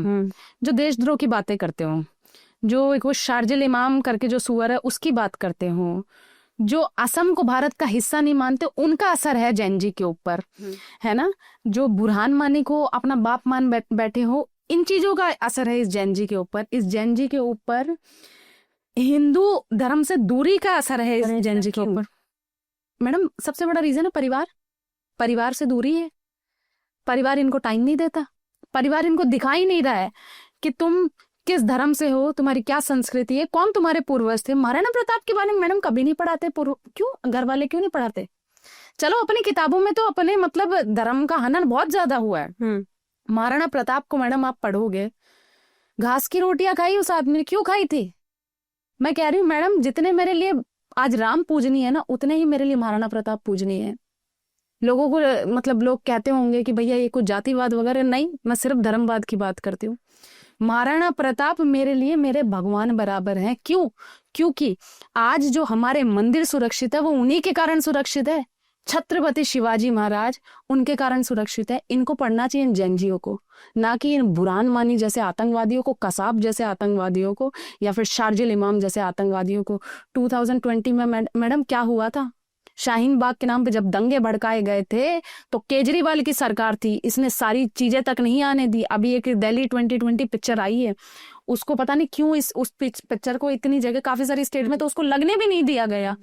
जो देशद्रोह की बातें करते हो, जो एक वो शार्जिल इमाम करके जो सुअर है उसकी बात करते हो, जो असम को भारत का हिस्सा नहीं मानते, उनका असर है जेन जी के ऊपर, है ना? जो बुरहान मानी को अपना बाप मान बैठे हो, इन चीजों का असर है इस जेन जी के ऊपर। इस जेन जी के ऊपर हिंदू धर्म से दूरी का असर है इस जेन जी के ऊपर। मैडम सबसे बड़ा रीजन है परिवार से दूरी है। परिवार इनको टाइम नहीं देता, परिवार इनको दिखाई नहीं रहा है कि तुम किस धर्म से हो, तुम्हारी क्या संस्कृति है, कौन तुम्हारे पूर्वज थे। महाराणा प्रताप के बारे में मैडम कभी नहीं पढ़ाते। क्यों? घर वाले क्यों नहीं पढ़ाते? चलो अपनी किताबों में तो अपने मतलब धर्म का हनन बहुत ज्यादा हुआ है। महाराणा प्रताप को मैडम आप पढ़ोगे, घास की रोटियां खाई उस आदमी ने, क्यों खाई थी? मैं कह रही हूँ मैडम, जितने मेरे लिए आज राम पूजनीय है ना, उतने ही मेरे लिए महाराणा प्रताप पूजनीय है। लोगों को मतलब लोग कहते होंगे कि भैया ये कुछ जातिवाद वगैरह, नहीं, मैं सिर्फ धर्मवाद की बात करती हूँ। महाराणा प्रताप मेरे लिए मेरे भगवान बराबर हैं। क्यों? क्योंकि आज जो हमारे मंदिर सुरक्षित है वो उन्हीं के कारण सुरक्षित है। छत्रपति शिवाजी महाराज उनके कारण सुरक्षित है। इनको पढ़ना चाहिए इन जैनजियों को, ना कि इन बुरहान मानी जैसे आतंकवादियों को, कसाब जैसे आतंकवादियों को, या फिर शार्जिल इमाम जैसे आतंकवादियों को। 2020 में मैडम क्या हुआ था? शाहीन बाग के नाम पे जब दंगे भड़काए गए थे तो केजरीवाल की सरकार थी, इसने सारी चीजें तक नहीं आने दी। अभी एक दिल्ली 2020 पिक्चर आई है, उसको पता नहीं क्यों उस पिक्चर को इतनी जगह काफी सारी स्टेट में तो उसको लगने भी नहीं दिया गया।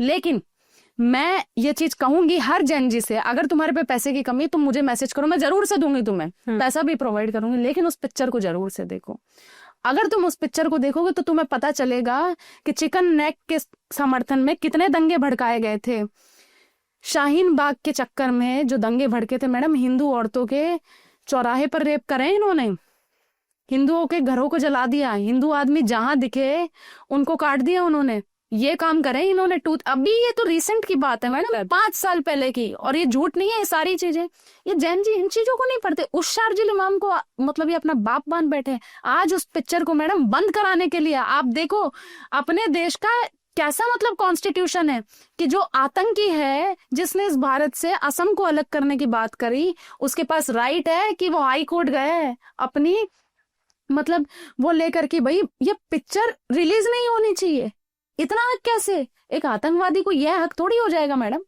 लेकिन मैं ये चीज कहूंगी हर जैन जी से, अगर तुम्हारे पे पैसे की कमी तुम मुझे मैसेज करो, मैं जरूर से दूंगी तुम्हें, पैसा भी प्रोवाइड करूंगी, लेकिन उस पिक्चर को जरूर से देखो। अगर तुम उस पिक्चर को देखोगे तो तुम्हें पता चलेगा कि चिकन नेक के समर्थन में कितने दंगे भड़काए गए थे। शाहीन बाग के चक्कर में जो दंगे भड़के थे मैडम, हिंदू औरतों के चौराहे पर रेप करे इन्होंने, हिंदुओं के घरों को जला दिया, हिंदू आदमी जहां दिखे उनको काट दिया उन्होंने, ये काम करे इन्होंने। अभी ये तो रिसेंट की बात है मैडम, 5 साल पहले की, और ये झूठ नहीं है ये सारी चीजें। ये जैन जी इन चीजों को नहीं पढ़ते। उस शार्जिल इमाम को मतलब ये अपना बाप मान बैठे आज उस पिक्चर को मैडम बंद कराने के लिए। आप देखो अपने देश का कैसा मतलब कॉन्स्टिट्यूशन है कि जो आतंकी है जिसने इस भारत से असम को अलग करने की बात करी, उसके पास राइट है कि वो हाई कोर्ट गए अपनी मतलब वो लेकर कि भाई ये पिक्चर रिलीज नहीं होनी चाहिए। इतना हक कैसे? एक आतंकवादी को यह हक थोड़ी हो जाएगा मैडम।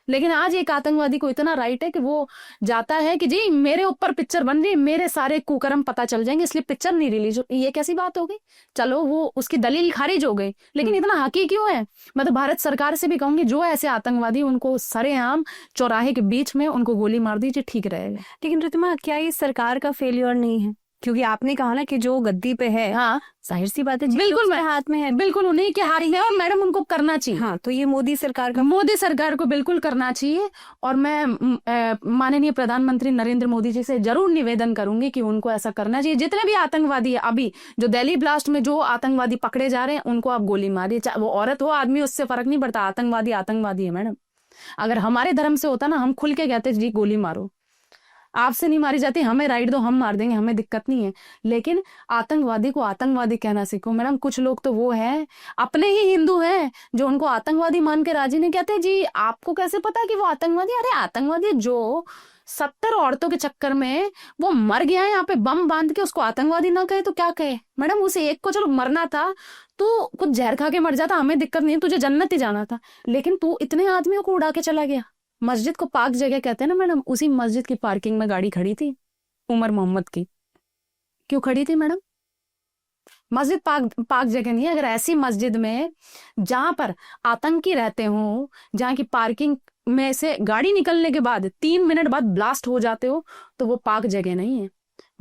लेकिन आज एक आतंकवादी को इतना राइट है कि वो जाता है कि जी मेरे ऊपर पिक्चर बन रही है, मेरे सारे कुकर्म पता चल जाएंगे, इसलिए पिक्चर नहीं रिलीज हो। ये कैसी बात हो गई? चलो वो उसकी दलील खारिज हो गई, लेकिन इतना हकी क्यों है? मैं तो भारत सरकार से भी कहूंगी जो ऐसे आतंकवादी उनको सरेआम चौराहे के बीच में उनको गोली मार दीजिए, ठीक रहेगा। लेकिन रितिमा क्या ये सरकार का फेलियर नहीं है? क्योंकि आपने कहा ना कि जो गद्दी पे है, हाँ जाहिर सी बात है बिल्कुल मेरे हाथ में है, बिल्कुल उन्हीं के हाथ में, और मैडम उनको करना चाहिए। हाँ, तो ये मोदी सरकार को बिल्कुल करना चाहिए। और मैं माननीय प्रधानमंत्री नरेंद्र मोदी जी से जरूर निवेदन करूंगी कि उनको ऐसा करना चाहिए। जितने भी आतंकवादी है, अभी जो दिल्ली ब्लास्ट में जो आतंकवादी पकड़े जा रहे हैं उनको आप गोली मारिए, चाहे वो औरत हो आदमी, उससे फर्क नहीं पड़ता। आतंकवादी आतंकवादी है मैडम। अगर हमारे धर्म से होता ना, हम खुल के कहते जी गोली मारो, आपसे नहीं मारी जाती, हमें राइट दो, हम मार देंगे, हमें दिक्कत नहीं है। लेकिन आतंकवादी को आतंकवादी कहना सीखो मैडम। कुछ लोग तो वो हैं, अपने ही हिंदू हैं, जो उनको आतंकवादी मान के राजी नहीं। कहते जी आपको कैसे पता कि वो आतंकवादी? अरे आतंकवादी जो 70 औरतों के चक्कर में वो मर गया है यहाँ पे बम बांध के, उसको आतंकवादी ना कहे तो क्या कहे मैडम? उसे एक को चलो मरना था तो कुछ जहर खा के मर जाता, हमें दिक्कत नहीं, तुझे जन्नत ही जाना था। लेकिन तू इतने आदमियों को उड़ा के चला गया। मस्जिद को पाक जगह कहते हैं ना मैडम, उसी मस्जिद की पार्किंग में गाड़ी खड़ी थी उमर मोहम्मद की। क्यों खड़ी थी मैडम? मस्जिद पाक जगह नहीं है। अगर ऐसी मस्जिद में जहां पर आतंकी रहते हो, जहां की पार्किंग में से गाड़ी निकलने के बाद 3 मिनट बाद ब्लास्ट हो जाते हो, तो वो पाक जगह नहीं है,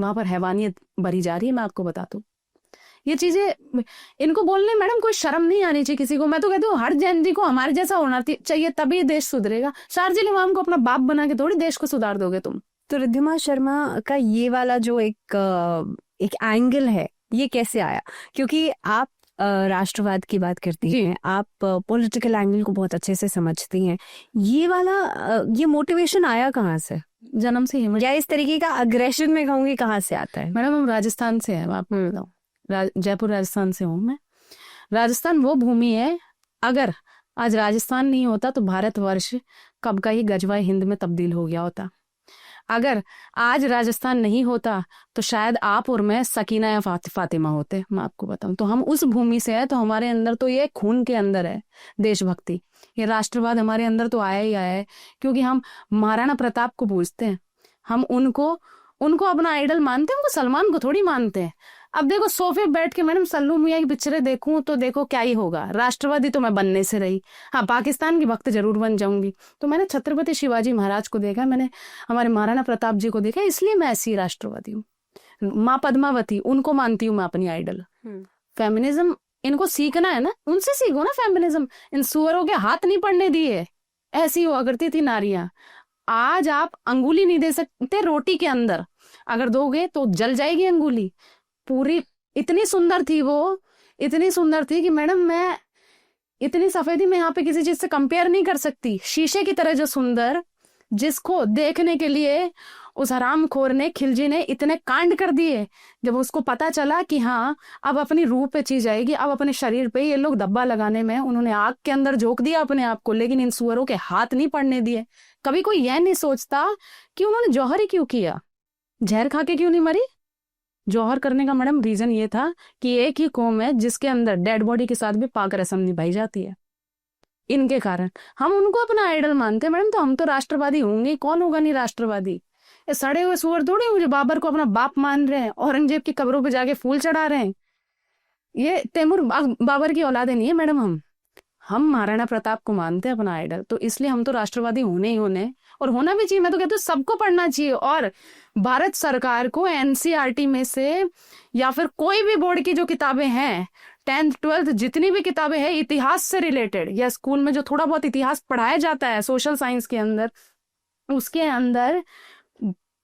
वहां पर हैवानियत भरी जा रही है। मैं आपको बता दूं, ये चीजें इनको बोलने मैडम कोई शर्म नहीं आनी चाहिए किसी को। मैं तो कहती हूँ हर जैन जी को हमारे जैसा होना चाहिए, तभी देश सुधरेगा। शार्जिल इमाम को अपना बाप बना के थोड़ी देश को सुधार दोगे तुम। तो रिद्धिमा शर्मा का ये वाला जो एक एंगल है, ये कैसे आया? क्योंकि आप राष्ट्रवाद की बात करती हैं, आप पॉलिटिकल एंगल को बहुत अच्छे से समझती हैं। ये वाला ये मोटिवेशन आया कहाँ से? जन्म से ही? या इस तरीके का अग्रेशन में कहूंगी कहाँ से आता है? मैडम हम राजस्थान से हैं, आपको बताऊं, जयपुर राजस्थान से हूँ मैं। राजस्थान वो भूमि है, अगर आज राजस्थान नहीं होता तो भारतवर्ष कब का ही गजवा हिंद में तब्दील हो गया होता। अगर आज राजस्थान नहीं होता तो शायद आप और मैं सकीना या फातिमा होते। मैं आपको बताऊं तो हम उस भूमि से है, तो हमारे अंदर तो ये खून के अंदर है देशभक्ति, ये राष्ट्रवाद हमारे अंदर तो आया ही आया है। क्योंकि हम महाराणा प्रताप को पूजते हैं, हम उनको अपना आइडल मानते हैं, उनको सलमान को थोड़ी मानते हैं। अब देखो सोफे बैठ के मैडम सल्लू मियां की पिक्चरें देखूं तो देखो क्या ही होगा। राष्ट्रवादी तो मैं बनने से रही, हाँ पाकिस्तान की भक्त जरूर बन जाऊंगी। तो मैंने छत्रपति शिवाजी महाराज को देखा, मैंने हमारे महाराणा प्रताप जी को देखा, इसलिए मैं ऐसी राष्ट्रवादी हूँ। माँ पद्मावती उनको मानती हूँ मैं अपनी आइडल। फेमिनिज्म इनको सीखना है ना, उनसे सीखो ना फेमिनिज्म। इन सुअरों के हाथ नहीं पड़ने दिए, ऐसी हुआ करती थी नारियां। आज आप अंगुली नहीं दे सकते रोटी के अंदर, अगर दोगे तो जल जाएगी अंगुली पूरी। इतनी सुंदर थी वो, इतनी सुंदर थी कि मैडम मैं इतनी सफेदी में यहाँ पे किसी चीज से कंपेयर नहीं कर सकती। शीशे की तरह जो सुंदर, जिसको देखने के लिए उस हरामखोर ने, खिलजी ने इतने कांड कर दिए। जब उसको पता चला कि हाँ अब अपनी रूह पे चीज आएगी, अब अपने शरीर पे ये लोग धब्बा लगाने में, उन्होंने आग के अंदर झोंक दिया अपने आप को, लेकिन इन सुअरों के हाथ नहीं पड़ने दिए। कभी कोई यह नहीं सोचता कि उन्होंने जौहर ही क्यों किया, जहर खा के क्यों नहीं मरी। जौहर करने का मैडम रीजन ये था कि एक ही कौम है जिसके अंदर डेड बॉडी के साथ भी पाक रस्म निभाई जाती है। इनके कारण हम उनको अपना आइडल मानते हैं मैडम, तो हम तो राष्ट्रवादी होंगे। कौन होगा नहीं राष्ट्रवादी? ये सड़े हुए सुअर थोड़ी मुझे बाबर को अपना बाप मान रहे हैं, औरंगजेब की कब्रों पे जाके फूल चढ़ा रहे हैं। ये तैमूर बाबर की औलादे नहीं है मैडम। हम महाराणा प्रताप को मानते हैं अपना आइडल, तो इसलिए हम तो राष्ट्रवादी होने ही होने, और होना भी चाहिए। मैं तो कहती हूँ सबको पढ़ना चाहिए। और भारत सरकार को एनसीईआरटी में से या फिर कोई भी बोर्ड की जो किताबें हैं, 10th 12th जितनी भी किताबें हैं इतिहास से रिलेटेड, या स्कूल में जो थोड़ा बहुत इतिहास पढ़ाया जाता है सोशल साइंस के अंदर, उसके अंदर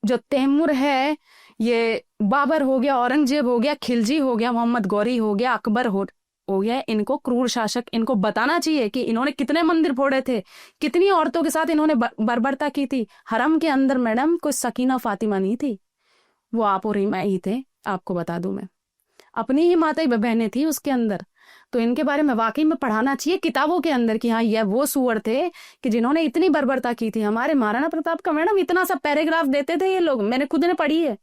जो तैमूर है, ये बाबर हो गया, औरंगजेब हो गया, खिलजी हो गया, मोहम्मद गौरी हो गया, अकबर हो गया, इनको क्रूर शासक, इनको बताना चाहिए कि इन्होंने कितने मंदिर फोड़े थे, कितनी औरतों के साथ इन्होंने बर्बरता की थी। हरम के अंदर मैडम कोई सकीना फातिमा नहीं थी, वो आप और मैं ही थे। आपको बता दूं, मैं अपनी ही माता बहनें थी उसके अंदर। तो इनके बारे में वाकई में पढ़ाना चाहिए किताबों के अंदर कि हाँ ये वो सुअर थे कि जिन्होंने इतनी बर्बरता की थी। हमारे महाराणा प्रताप का मैडम इतना सा पैराग्राफ देते थे ये लोग, मैंने खुद ने पढ़ी है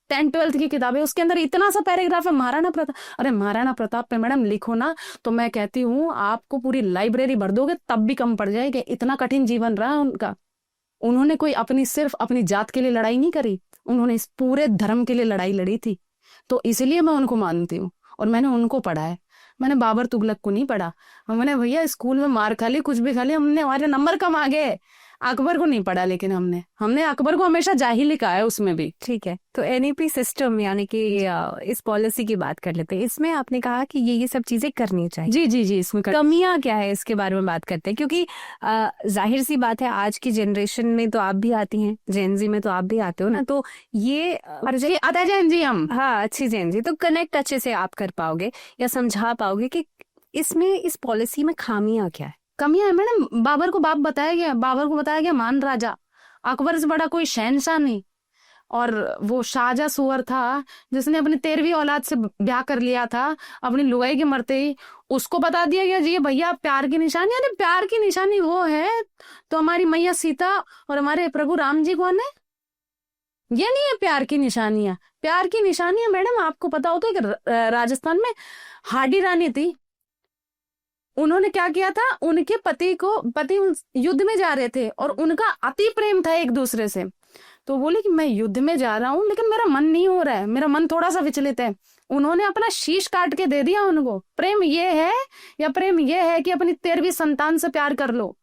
10th 12th की किताबें, उसके अंदर इतना सा पैराग्राफ है महाराणा प्रताप। अरे महाराणा प्रताप पे मैडम लिखो ना, तो मैं कहती हूँ आपको पूरी लाइब्रेरी भर दोगे तब भी कम पड़ जाएगी। इतना कठिन जीवन रहा उनका। उन्होंने कोई सिर्फ अपनी जात के लिए लड़ाई नहीं करी, उन्होंने इस पूरे धर्म के लिए लड़ाई लड़ी थी। तो इसलिए मैं उनको मानती हूँ और मैंने उनको पढ़ा है। मैंने बाबर तुगलक को नहीं पढ़ा। मैंने भैया स्कूल में मार खा ली, कुछ भी खा ली, हमने हमारे नंबर कम आ गए। अकबर को नहीं पढ़ा, लेकिन हमने अकबर को हमेशा जाहिल लिखा है उसमें भी। ठीक है, तो एनईपी सिस्टम यानी कि इस पॉलिसी की बात कर लेते हैं। इसमें आपने कहा कि ये सब चीजें करनी चाहिए। जी जी जी, इसमें कमियां क्या है इसके बारे में बात करते हैं, क्योंकि जाहिर सी बात है आज की जनरेशन में तो आप भी आती हैं, जेनजी में तो आप भी आते हो ना, तो ये आता है जेनजी हम। हाँ, अच्छी जेनजी, तो कनेक्ट अच्छे से आप कर पाओगे या समझा पाओगे कि इसमें इस पॉलिसी में खामियां क्या है। कमियां है मैडम, बाबर को बताया गया मान राजा, अकबर से बड़ा कोई शहनशाह नहीं। और वो शाहजहां सुअर था जिसने अपनी 13वीं औलाद से ब्याह कर लिया था अपनी लुगाई के मरते ही, उसको बता दिया गया जी भैया प्यार की निशानी। अरे प्यार की निशानी वो है तो हमारी मैया सीता और हमारे प्रभु राम जी कौन है? ये नहीं है प्यार की निशानियां। प्यार की निशानियां मैडम आपको पता हो तो राजस्थान में हाडी रानी थी, उन्होंने क्या किया था, उनके पति युद्ध में जा रहे थे और उनका अति प्रेम था एक दूसरे से। तो बोले कि मैं युद्ध में जा रहा हूं लेकिन मेरा मन नहीं हो रहा है, मेरा मन थोड़ा सा विचलित है। उन्होंने अपना शीश काट के दे दिया उनको। प्रेम ये है या प्रेम ये है कि अपनी 13वीं संतान से प्यार कर लो।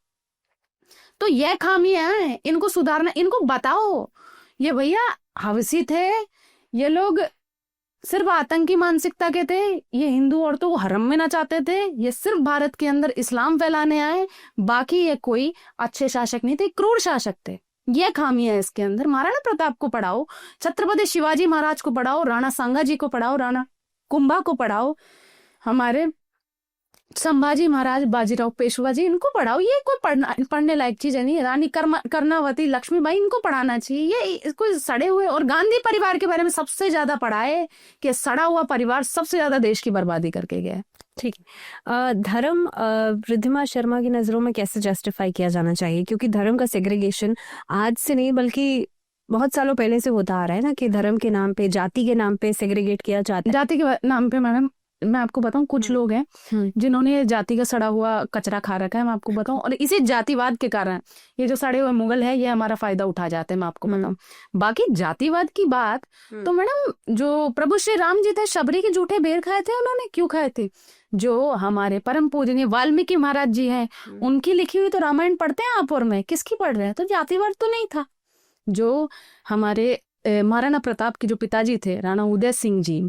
तो ये खामियां हैं, इनको सुधारना, इनको बताओ। ये भैया हवसी थे, ये लोग सिर्फ आतंकी मानसिकता के थे, ये हिंदू औरतों को हरम में नचाते थे, ये सिर्फ भारत के अंदर इस्लाम फैलाने आए, बाकी ये कोई अच्छे शासक नहीं थे, क्रूर शासक थे। ये खामियां है इसके अंदर। महाराणा प्रताप को पढ़ाओ, छत्रपति शिवाजी महाराज को पढ़ाओ, राणा सांगाजी को पढ़ाओ, राणा कुंभा को पढ़ाओ, हमारे संभाजी महाराज, बाजीराव पेशवा जी, इनको पढ़ाओ। ये कोई पढ़ने लायक चीज नहीं है। रानी कर्णावती, लक्ष्मीबाई, इनको पढ़ाना चाहिए। ये कोई सड़े हुए, और गांधी परिवार के बारे में सबसे ज्यादा पढ़ा है कि सड़ा हुआ परिवार सबसे ज्यादा देश की बर्बादी करके गया है। ठीक है, धर्म रिद्धिमा शर्मा की नजरों में कैसे जस्टिफाई किया जाना चाहिए, क्योंकि धर्म का सेग्रीगेशन आज से नहीं बल्कि बहुत सालों पहले से होता आ रहा है ना, कि धर्म के नाम पे, जाति के नाम पे सेग्रीगेट किया जाता है। जाति के नाम पे मैडम मैं आपको बताऊं, कुछ लोग हैं जिन्होंने जाति का सड़ा हुआ कचरा खा रखा है, मैं आपको बताऊं, और इसी जातिवाद के कारण ये जो सड़े हुए मुगल है ये हमारा फायदा उठा जाते हैं, मैं आपको बताऊं। बाकी जातिवाद की बात तो मैडम, जो प्रभु श्री राम जी थे, शबरी के जूठे बेर खाए थे उन्होंने, क्यों खाए थे? जो हमारे परम पूजनीय वाल्मीकि महाराज जी हैं, उनकी लिखी हुई तो रामायण पढ़ते हैं आप और मैं, किसकी पढ़ रहे हैं? तो जातिवाद तो नहीं था। जो हमारे महाराणा प्रताप के जो पिताजी थे, राणा उदय सिंह जी,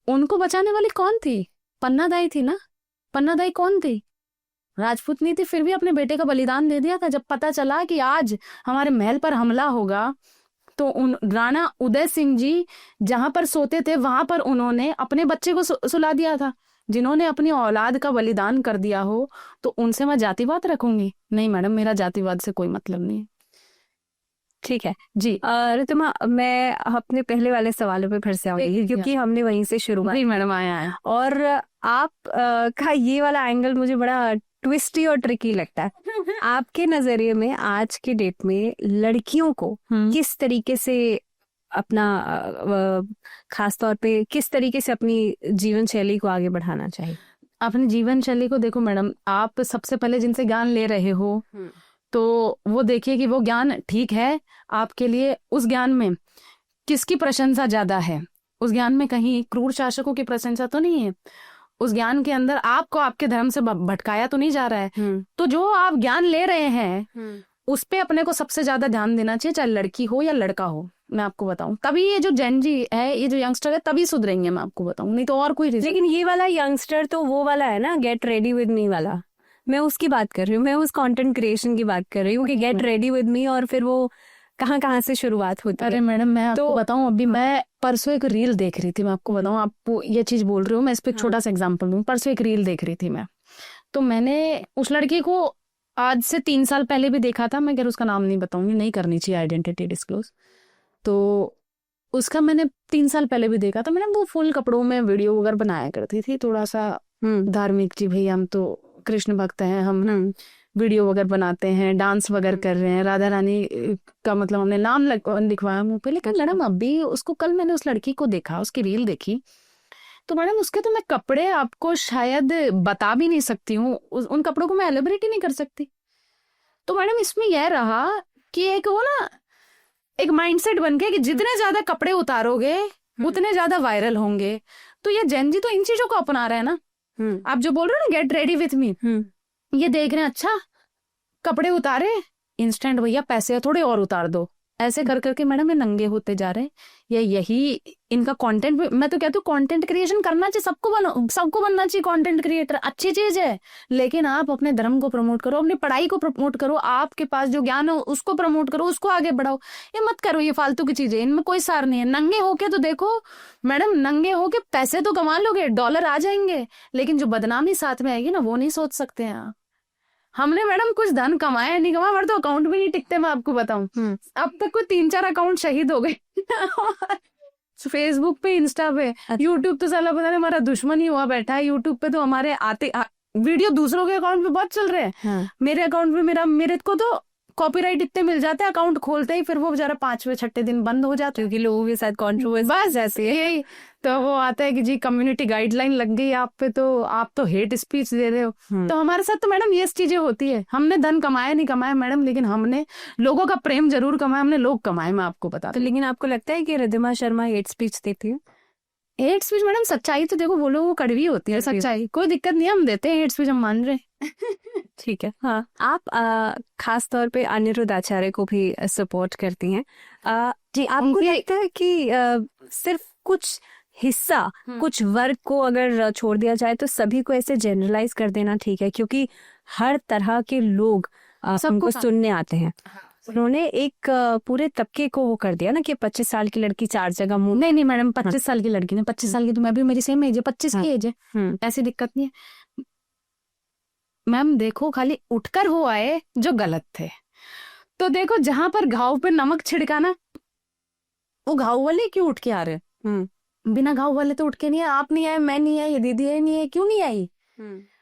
उनको बचाने वाली कौन थी? पन्नादाई थी ना। पन्नादाई कौन थी? राजपूतनी थी, फिर भी अपने बेटे का बलिदान दे दिया था। जब पता चला कि आज हमारे महल पर हमला होगा, तो राणा उदय सिंह जी जहां पर सोते थे वहां पर उन्होंने अपने बच्चे को सुला दिया था। जिन्होंने अपनी औलाद का बलिदान कर दिया हो तो उनसे मैं जातिवाद रखूंगी? नहीं मैडम, मेरा जातिवाद से कोई मतलब नहीं है। ठीक है जी। रिद्धिमा, मैं अपने पहले वाले सवालों पे फिर से आऊंगी क्योंकि हमने वहीं से शुरू जी मैडम आया। और आप का ये वाला एंगल मुझे बड़ा ट्विस्टी और ट्रिकी लगता है। आपके नजरिए में आज के डेट में लड़कियों को किस तरीके से अपना, खास तौर पे किस तरीके से अपनी जीवन शैली को आगे बढ़ाना चाहिए? अपनी जीवन शैली को देखो मैडम, आप सबसे पहले जिनसे ज्ञान ले रहे हो तो वो देखिए कि वो ज्ञान ठीक है आपके लिए। उस ज्ञान में किसकी प्रशंसा ज्यादा है? उस ज्ञान में कहीं क्रूर शासकों की प्रशंसा तो नहीं है। उस ज्ञान के अंदर आपको आपके धर्म से भटकाया तो नहीं जा रहा है। तो जो आप ज्ञान ले रहे हैं उस पे अपने को सबसे ज्यादा ध्यान देना चाहिए, चाहे लड़की हो या लड़का हो। मैं आपको बताऊं, तभी ये जो जेन जी है, ये जो यंगस्टर है, तभी सुधरेंगे। मैं आपको बताऊं, नहीं तो और कोई रीजन। लेकिन ये वाला यंगस्टर तो वो वाला है ना, गेट रेडी विद मी वाला, मैं उसकी बात कर रही हूँ। मैं उस कंटेंट क्रिएशन की बात कर रही हूँ कि गेट रेडी विद मी, और फिर वो कहाँ कहाँ से शुरुआत होती है। अरे मैडम, मैं आपको बताऊं, अभी मैं परसों एक रील देख रही थी। मैं आपको बताऊं, आप ये चीज बोल रही हो, मैं इस पे एक छोटा सा एग्जांपल दूं। परसों एक रील देख रही थी मैं, तो मैंने उस लड़की को आज से 3 साल पहले भी देखा था। मैं उसका नाम नहीं बताऊंगी, नहीं करनी चाहिए आइडेंटिटी डिस्क्लोज। तो उसका मैंने 3 साल पहले भी देखा था। मैंने वो फुल कपड़ों में वीडियो वगैरह बनाया करती थी, थोड़ा सा धार्मिक जी, भाई हम तो कृष्ण भक्त हैं, हम वीडियो वगैरह बनाते हैं, डांस वगैरह कर रहे हैं, राधा रानी का मतलब हमने नाम लिखवाया मुंह पे। लेकिन मैडम अभी उसको, कल मैंने उस लड़की को देखा, उसकी रील देखी, तो मैडम उसके तो मैं कपड़े आपको शायद बता भी नहीं सकती हूँ, उन कपड़ों को मैं एलिब्रेट ही नहीं कर सकती। तो मैडम इसमें यह रहा कि एक वो ना, एक माइंडसेट बन गया कि जितने ज्यादा कपड़े उतारोगे उतने ज्यादा वायरल होंगे। तो ये जेन जी तो इन चीजों को अपना रहे हैं ना। आप जो बोल रहे हो ना, गेट रेडी विथ मी, ये देख रहे हैं, अच्छा कपड़े उतारे, इंस्टेंट भैया पैसे थोड़े और उतार दो, ऐसे कर करके मैडम ये नंगे होते जा रहे हैं। यही इनका कंटेंट। मैं तो कहती हूँ कंटेंट क्रिएशन करना चाहिए, सबको बनना चाहिए कंटेंट क्रिएटर, अच्छी चीज है। लेकिन आप अपने धर्म को प्रमोट करो, अपनी पढ़ाई को प्रमोट करो, आपके पास जो ज्ञान हो उसको प्रमोट करो, उसको आगे बढ़ाओ। ये मत करो ये फालतू की चीजें, इनमें कोई सार नहीं है। नंगे होके तो देखो मैडम, नंगे होके पैसे तो कमा लोगे, डॉलर आ जाएंगे, लेकिन जो बदनामी साथ में आएगी ना, वो नहीं सोच सकते हैं आप। हमने मैडम कुछ धन कमाया नहीं कमाया, हमारे तो अकाउंट भी नहीं टिकते। मैं आपको बताऊं, अब तक कोई 3-4 अकाउंट शहीद हो गए। फेसबुक पे, इंस्टा पे, यूट्यूब तो साला पता नहीं हमारा दुश्मन ही हुआ बैठा है। यूट्यूब पे तो हमारे वीडियो दूसरों के अकाउंट पे बहुत चल रहे हैं। मेरे अकाउंट पे मेरे को तो कॉपीराइट इतने मिल जाते हैं अकाउंट खोलते ही, फिर वो बेचारा 5वें-6ठे दिन बंद हो जाता है क्योंकि लोगों के साथ कॉन्ट्रोवर्सी बस ऐसे यही। तो वो आता है कि जी कम्युनिटी गाइडलाइन लग गई आप पे, तो आप तो हेट स्पीच दे रहे हो। तो हमारे साथ तो मैडम ये चीजें होती है। हमने धन कमाया नहीं कमाया मैडम, लेकिन हमने लोगों का प्रेम जरूर कमाया, हमने लोग कमाए, मैं आपको बता। तो लेकिन आपको लगता है कि रिद्धिमा शर्मा हेट स्पीच देती है? हेट स्पीच मैडम, सच्चाई तो देखो, बोलो वो कड़वी होती है सच्चाई, कोई दिक्कत नहीं, हम देते हैं हेट स्पीच, हम मान रहे। ठीक है। हाँ, आप खास तौर पे अनिरुद्ध आचार्य को भी सपोर्ट करती हैं। जी, आपको लगता है कि सिर्फ कुछ हिस्सा, कुछ वर्ग को अगर छोड़ दिया जाए तो सभी को ऐसे जनरलाइज कर देना ठीक है? क्योंकि हर तरह के लोग सबको सुनने आते हैं। उन्होंने एक पूरे तबके को वो कर दिया ना कि 25 साल की लड़की 4 जगह मुंह। नहीं मैडम, 25 साल की लड़की नहीं, 25 साल की तो मैं भी, मेरी सेम एज है, 25 की एज है, ऐसी दिक्कत नहीं है मैम। देखो खाली उठकर हो आए जो गलत थे, तो देखो जहां पर घाव पे नमक छिड़का ना, वो घाव वाले क्यों उठ के आ रहे? बिना घाव वाले तो उठ के नहीं आए। आप नहीं आए, मैं नहीं आई, ये दीदी है नहीं है, क्यों नहीं आई?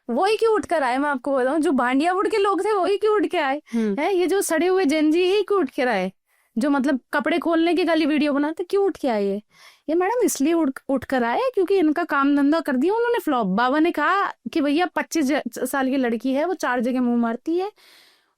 वही क्यों उठ कर आए? मैं आपको बताऊं, जो भांडिया उठ के लोग थे वही क्यों उठ के आए हैं? ये जो सड़े हुए जेन जी ही क्यों उठ के आए, जो मतलब कपड़े खोलने की खाली वीडियो बनाते, क्यों उठ के आए? ये मैडम इसलिए उठ कर आए क्योंकि इनका काम धंधा कर दिया उन्होंने फ्लॉप। बाबा ने कहा कि भैया 25 साल की लड़की है, वो 4 जगह मुंह मारती है।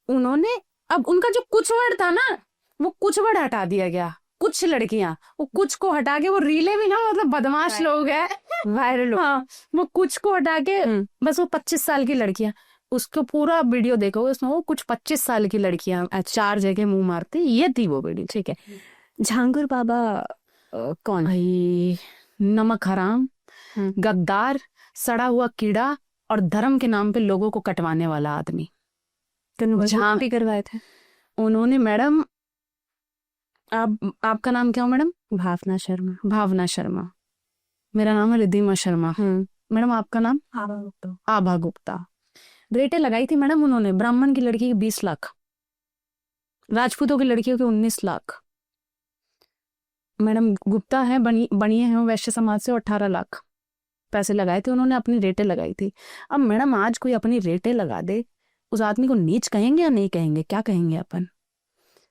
उन्होंने अब उनका जो कुछ वर्ड था ना, वो कुछ वर्ड हटा दिया गया। कुछ लड़कियां, वो कुछ को हटा के, वो रीले भी ना मतलब बदमाश लोग हैं, वायरल। हाँ, वो कुछ को हटा के बस वो 25 साल की लड़कियां, उसको पूरा वीडियो देखो, उसमें वो कुछ 25 साल की लड़कियां 4 जगह मुंह मारती, ये थी वो वीडियो। ठीक है। झांगुर बाबा कौन? भाई नमक हराम, गद्दार, सड़ा हुआ कीड़ा और धर्म के नाम पे लोगों को कटवाने वाला आदमी। जहाँ भी करवाए थे उन्होंने मैडम। आपका नाम क्या हो मैडम? भावना शर्मा। भावना शर्मा। मेरा नाम है रिद्धिमा शर्मा। मैडम आपका नाम? आभा गुप्ता। रेटे लगाई थी मैडम उन्होंने, ब्राह्मण की लड़की के 20 लाख, राजपूतों की लड़कियों के 19 लाख। मैडम गुप्ता है, बनिए हैं वैश्य समाज से, 18 लाख पैसे लगाए थे उन्होंने, अपनी रेटे लगाई थी। अब मैडम आज कोई अपनी रेटे लगा दे, उस आदमी को नीच कहेंगे या नहीं कहेंगे? क्या कहेंगे अपन?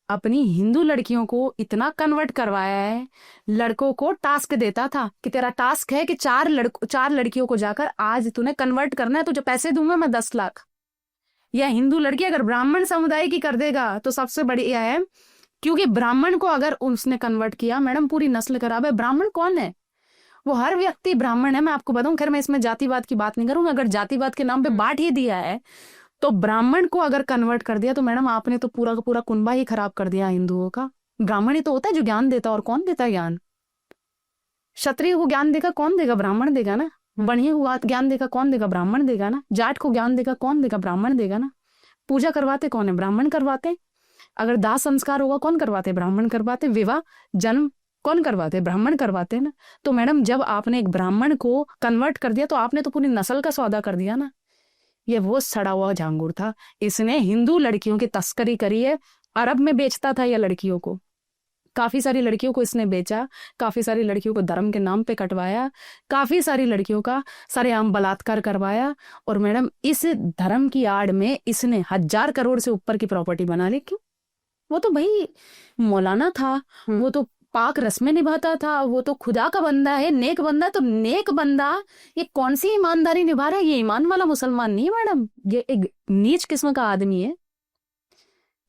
अपनी हिंदू लड़कियों को इतना कन्वर्ट करवाया है, लड़कों को टास्क देता था कि तेरा टास्क है कि 4 लड़कियों को जाकर आज तूने कन्वर्ट करना है, तुझे पैसे दूंगा मैं 10 लाख। यह हिंदू लड़की अगर ब्राह्मण समुदाय की कर देगा तो सबसे बढ़िया है, क्योंकि ब्राह्मण को अगर उसने कन्वर्ट किया मैडम, पूरी नस्ल खराब है। ब्राह्मण कौन है? वो हर व्यक्ति ब्राह्मण है। मैं आपको बताऊं, खैर मैं इसमें जातिवाद की बात नहीं करूंगा, अगर जातिवाद के नाम पे बांट ही दिया है तो ब्राह्मण को अगर कन्वर्ट कर दिया तो मैडम आपने तो पूरा का पूरा कुनबा ही खराब कर दिया हिंदुओं का। ब्राह्मण ही तो होता है जो ज्ञान देता है, और कौन देता है ज्ञान? क्षत्रिय को ज्ञान देगा कौन देगा? ब्राह्मण देगा ना। बढ़िया को ज्ञान देगा कौन देगा? ब्राह्मण देगा ना। जाट को ज्ञान देगा कौन देगा? ब्राह्मण देगा ना। पूजा करवाते कौन है? ब्राह्मण करवाते। अगर दाह संस्कार होगा कौन करवाते? ब्राह्मण करवाते। विवाह जन्म कौन करवाते? ब्राह्मण करवाते ना। तो मैडम जब आपने एक ब्राह्मण को कन्वर्ट कर दिया तो आपने तो पूरी नस्ल का सौदा कर दिया ना। ये वो सड़ा हुआ झांगुर था, इसने हिंदू लड़कियों की तस्करी करी है। अरब में बेचता था ये लड़कियों को, काफी सारी लड़कियों को इसने बेचा, काफी सारी लड़कियों को धर्म के नाम पे कटवाया, काफी सारी लड़कियों का सरेआम बलात्कार करवाया। और मैडम इस धर्म की आड़ में इसने 1000 करोड़ से ऊपर की प्रॉपर्टी बना ली। क्यों? वो तो भाई मौलाना था, वो तो पाक रस्में निभाता था, वो तो खुदा का बंदा है, नेक बंदा। तो नेक बंदा ये कौन सी ईमानदारी निभा रहा है? ये ईमान वाला मुसलमान नहीं है मैडम, ये एक नीच किस्म का आदमी है,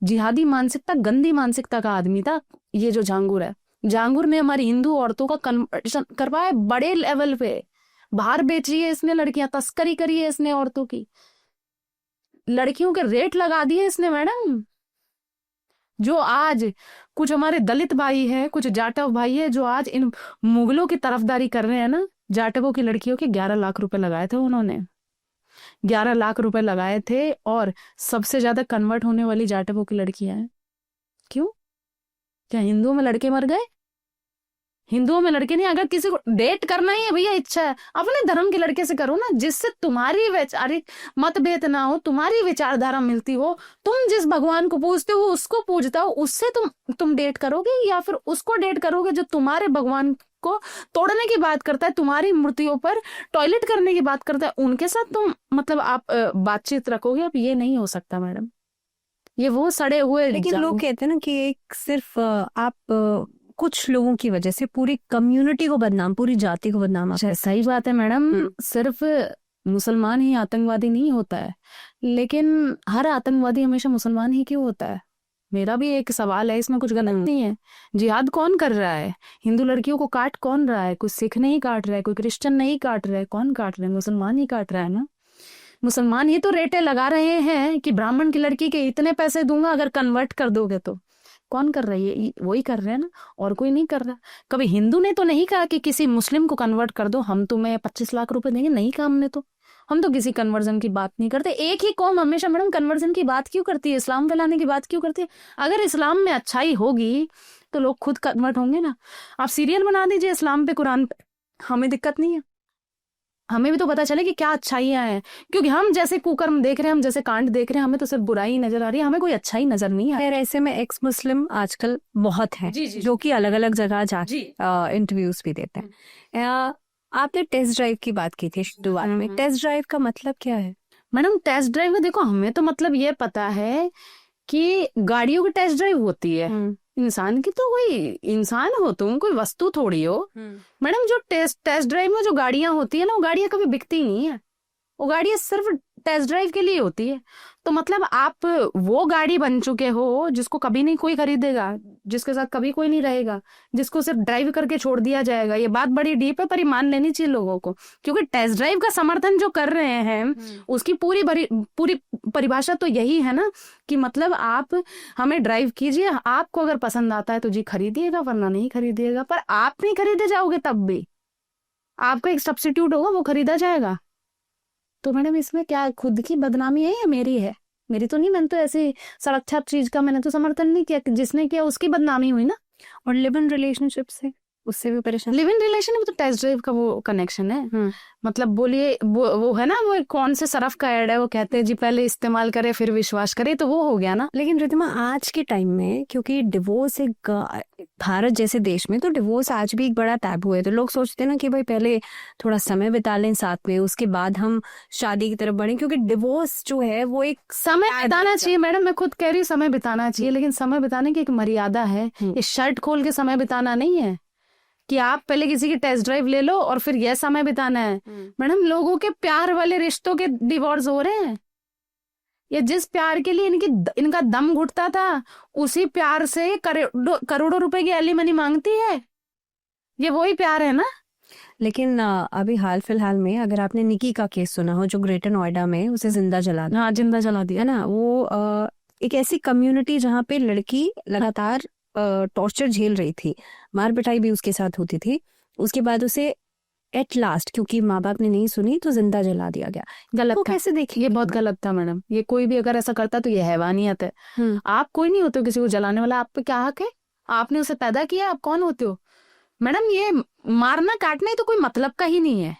जिहादी मानसिकता, गंदी मानसिकता का आदमी था ये जो झांगुर है। झांगुर ने हमारी हिंदू औरतों का कन्वर्शन करवाया बड़े लेवल पे, बाहर बेची है इसने लड़कियां, तस्करी करी है इसने औरतों की, लड़कियों के रेट लगा दिए इसने मैडम। जो आज कुछ हमारे दलित भाई है, कुछ जाटव भाई है, जो आज इन मुगलों की तरफदारी कर रहे हैं ना, जाटवों की लड़कियों के 11 लाख रुपए लगाए थे उन्होंने, 11 लाख रुपए लगाए थे। और सबसे ज्यादा कन्वर्ट होने वाली जाटवों की लड़कियां हैं। क्यों? क्या हिंदुओं में लड़के मर गए? हिंदुओं में लड़के नहीं। अगर किसी को डेट करना ही है भैया, इच्छा है, अपने धर्म के लड़के से करो ना, जिससे तुम्हारी वैचारिक मतभेद ना हो, तुम्हारी विचारधारा मिलती हो, तुम जिस भगवान को पूजते हो उसको पूजता हो, उससे तुम डेट करोगे, या फिर उसको डेट करोगे जो तुम्हारे भगवान को तोड़ने की बात करता है, तुम्हारी मूर्तियों पर टॉयलेट करने की बात करता है, उनके साथ तुम मतलब आप बातचीत रखोगे? अब ये नहीं हो सकता मैडम, ये वो सड़े हुए। लेकिन लोग कहते हैं ना कि एक सिर्फ आप कुछ लोगों की वजह से पूरी कम्युनिटी को बदनाम, पूरी जाति को बदनाम। सही बात है मैडम, सिर्फ मुसलमान ही आतंकवादी नहीं होता है, लेकिन हर आतंकवादी हमेशा मुसलमान ही क्यों होता है? मेरा भी एक सवाल है, इसमें कुछ गलत नहीं है। जिहाद कौन कर रहा है? हिंदू लड़कियों को काट कौन रहा है? कोई सिख नहीं काट रहा है, कोई क्रिश्चियन नहीं काट रहा है, कौन काट रहा है? मुसलमान ही काट रहा है ना। मुसलमान ही तो रेटे लगा रहे हैं कि ब्राह्मण की लड़की के इतने पैसे दूंगा अगर कन्वर्ट कर दोगे तो। कौन कर रही है? वही कर रहे हैं ना, और कोई नहीं कर रहा। कभी हिंदू ने तो नहीं कहा कि किसी मुस्लिम को कन्वर्ट कर दो, हम तुम्हें 25 लाख रुपए देंगे, नहीं कहा हमने तो। हम तो किसी कन्वर्जन की बात नहीं करते। एक ही कौम हमेशा मैडम कन्वर्जन की बात क्यों करती है? इस्लाम फैलाने की बात क्यों करती है? अगर इस्लाम में अच्छाई होगी तो लोग खुद कन्वर्ट होंगे ना। आप सीरियल बना दीजिए इस्लाम पे, कुरान पे, हमें दिक्कत नहीं है। हमें भी तो पता चले कि क्या अच्छाइयां हैं, क्योंकि हम जैसे कुकर्म देख रहे हैं, हम जैसे कांड देख रहे हैं, हमें तो सिर्फ बुराई नजर आ रही है, हमें कोई अच्छाई नजर नहीं आ रही। खैर ऐसे में एक्स मुस्लिम आजकल बहुत हैं जी, जी, जो कि अलग अलग जगह जाके इंटरव्यूज भी देते हैं। आपने टेस्ट ड्राइव की बात की थी शुरुआत में, टेस्ट ड्राइव का मतलब क्या है? मैडम टेस्ट ड्राइव में देखो, हमें तो मतलब ये पता है कि गाड़ियों की टेस्ट ड्राइव होती है, इंसान की तो कोई इंसान हो, तुम कोई वस्तु थोड़ी हो मैडम। जो टेस्ट ड्राइव में जो गाड़ियां होती है ना, वो गाड़ियां कभी बिकती नहीं है, वो गाड़ियां सिर्फ टेस्ट ड्राइव के लिए होती है। तो मतलब आप वो गाड़ी बन चुके हो जिसको कभी नहीं कोई खरीदेगा, जिसके साथ कभी कोई नहीं रहेगा, जिसको सिर्फ ड्राइव करके छोड़ दिया जाएगा। ये बात बड़ी डीप है, पर ये मान लेनी चाहिए लोगों को, क्योंकि टेस्ट ड्राइव का समर्थन जो कर रहे हैं उसकी पूरी परिभाषा तो यही है ना कि मतलब आप हमें ड्राइव कीजिए, आपको अगर पसंद आता है तो जी खरीदिएगा, वरना नहीं खरीदिएगा। पर आप नहीं खरीदे जाओगे, तब भी आपका एक सब्स्टिट्यूट होगा, वो खरीदा जाएगा। तो मैडम इसमें क्या खुद की बदनामी है या मेरी है? मेरी तो नहीं, मैंने तो ऐसी सड़क छाप चीज का मैंने तो समर्थन नहीं किया, जिसने किया उसकी बदनामी हुई ना। और लिव इन रिलेशनशिप से उससे भी परेशान। लिव इन रिलेशन में तो टेस्ट ड्राइव का वो कनेक्शन है। मतलब बोलिए वो है ना, वो कौन से सरफ का ऐड है, वो कहते हैं जी पहले इस्तेमाल करे फिर विश्वास करे, तो वो हो गया ना। लेकिन रिद्धिमा आज के टाइम में, क्योंकि डिवोर्स एक भारत जैसे देश में तो डिवोर्स आज भी एक बड़ा टैबू है, तो लोग सोचते हैं ना कि भाई पहले थोड़ा समय बिता लें साथ में, उसके बाद हम शादी की तरफ बढ़ें, क्योंकि डिवोर्स जो है वो एक समय बिताना चाहिए। मैडम मैं खुद कह रही हूँ समय बिताना चाहिए, लेकिन समय बिताने की एक मर्यादा है। ये शर्ट खोल के समय बिताना नहीं है कि आप पहले किसी की टेस्ट ड्राइव ले लो और फिर यह समय बिताना है। मैडम लोगों के प्यार वाले रिश्तों के डिवोर्स हो रहे हैं। ये जिस प्यार के लिए इनका दम घुटता था, उसी प्यार से करोड़ों रुपए की एलिमनी मांगती है। ये वही प्यार है ना। लेकिन अभी हाल फिलहाल में अगर आपने निकी का केस सुना हो, जो ग्रेटर नोएडा में उसे जिंदा जला दिया, हाँ, जिंदा जला दिया। है ना, वो एक ऐसी कम्युनिटी जहाँ पे लड़की लगातार टॉर्चर झेल रही थी, मार पिटाई भी उसके साथ होती थी, उसके बाद उसे एट लास्ट क्योंकि माँ बाप ने नहीं सुनी तो जिंदा जला दिया गया। गलत वो था, कैसे देखिए? ये बहुत गलत था मैडम। ये कोई भी अगर ऐसा करता तो ये हैवानियत है। आप कोई नहीं होते हो किसी को जलाने वाला, आप पे क्या हक है? आपने उसे पैदा किया, आप कौन होते हो? मैडम ये मारना काटना ही तो कोई मतलब का ही नहीं है।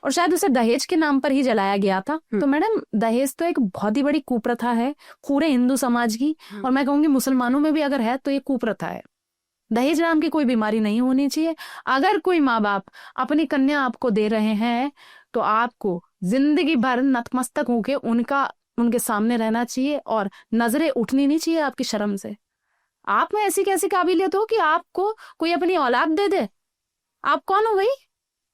और शायद उसे दहेज के नाम पर ही जलाया गया था। तो मैडम दहेज तो एक बहुत ही बड़ी कुप्रथा है पूरे हिंदू समाज की, और मैं कहूंगी मुसलमानों में भी अगर है तो ये कुप्रथा है। दहेज नाम की कोई बीमारी नहीं होनी चाहिए। अगर कोई माँ बाप अपनी कन्या आपको दे रहे हैं तो आपको जिंदगी भर नतमस्तक होके उनके सामने रहना चाहिए और नजरें उठनी नहीं चाहिए आपकी शर्म से। आप में ऐसी कैसी काबिलियत हो कि आपको कोई अपनी औलाद दे दे? आप कौन हो भाई?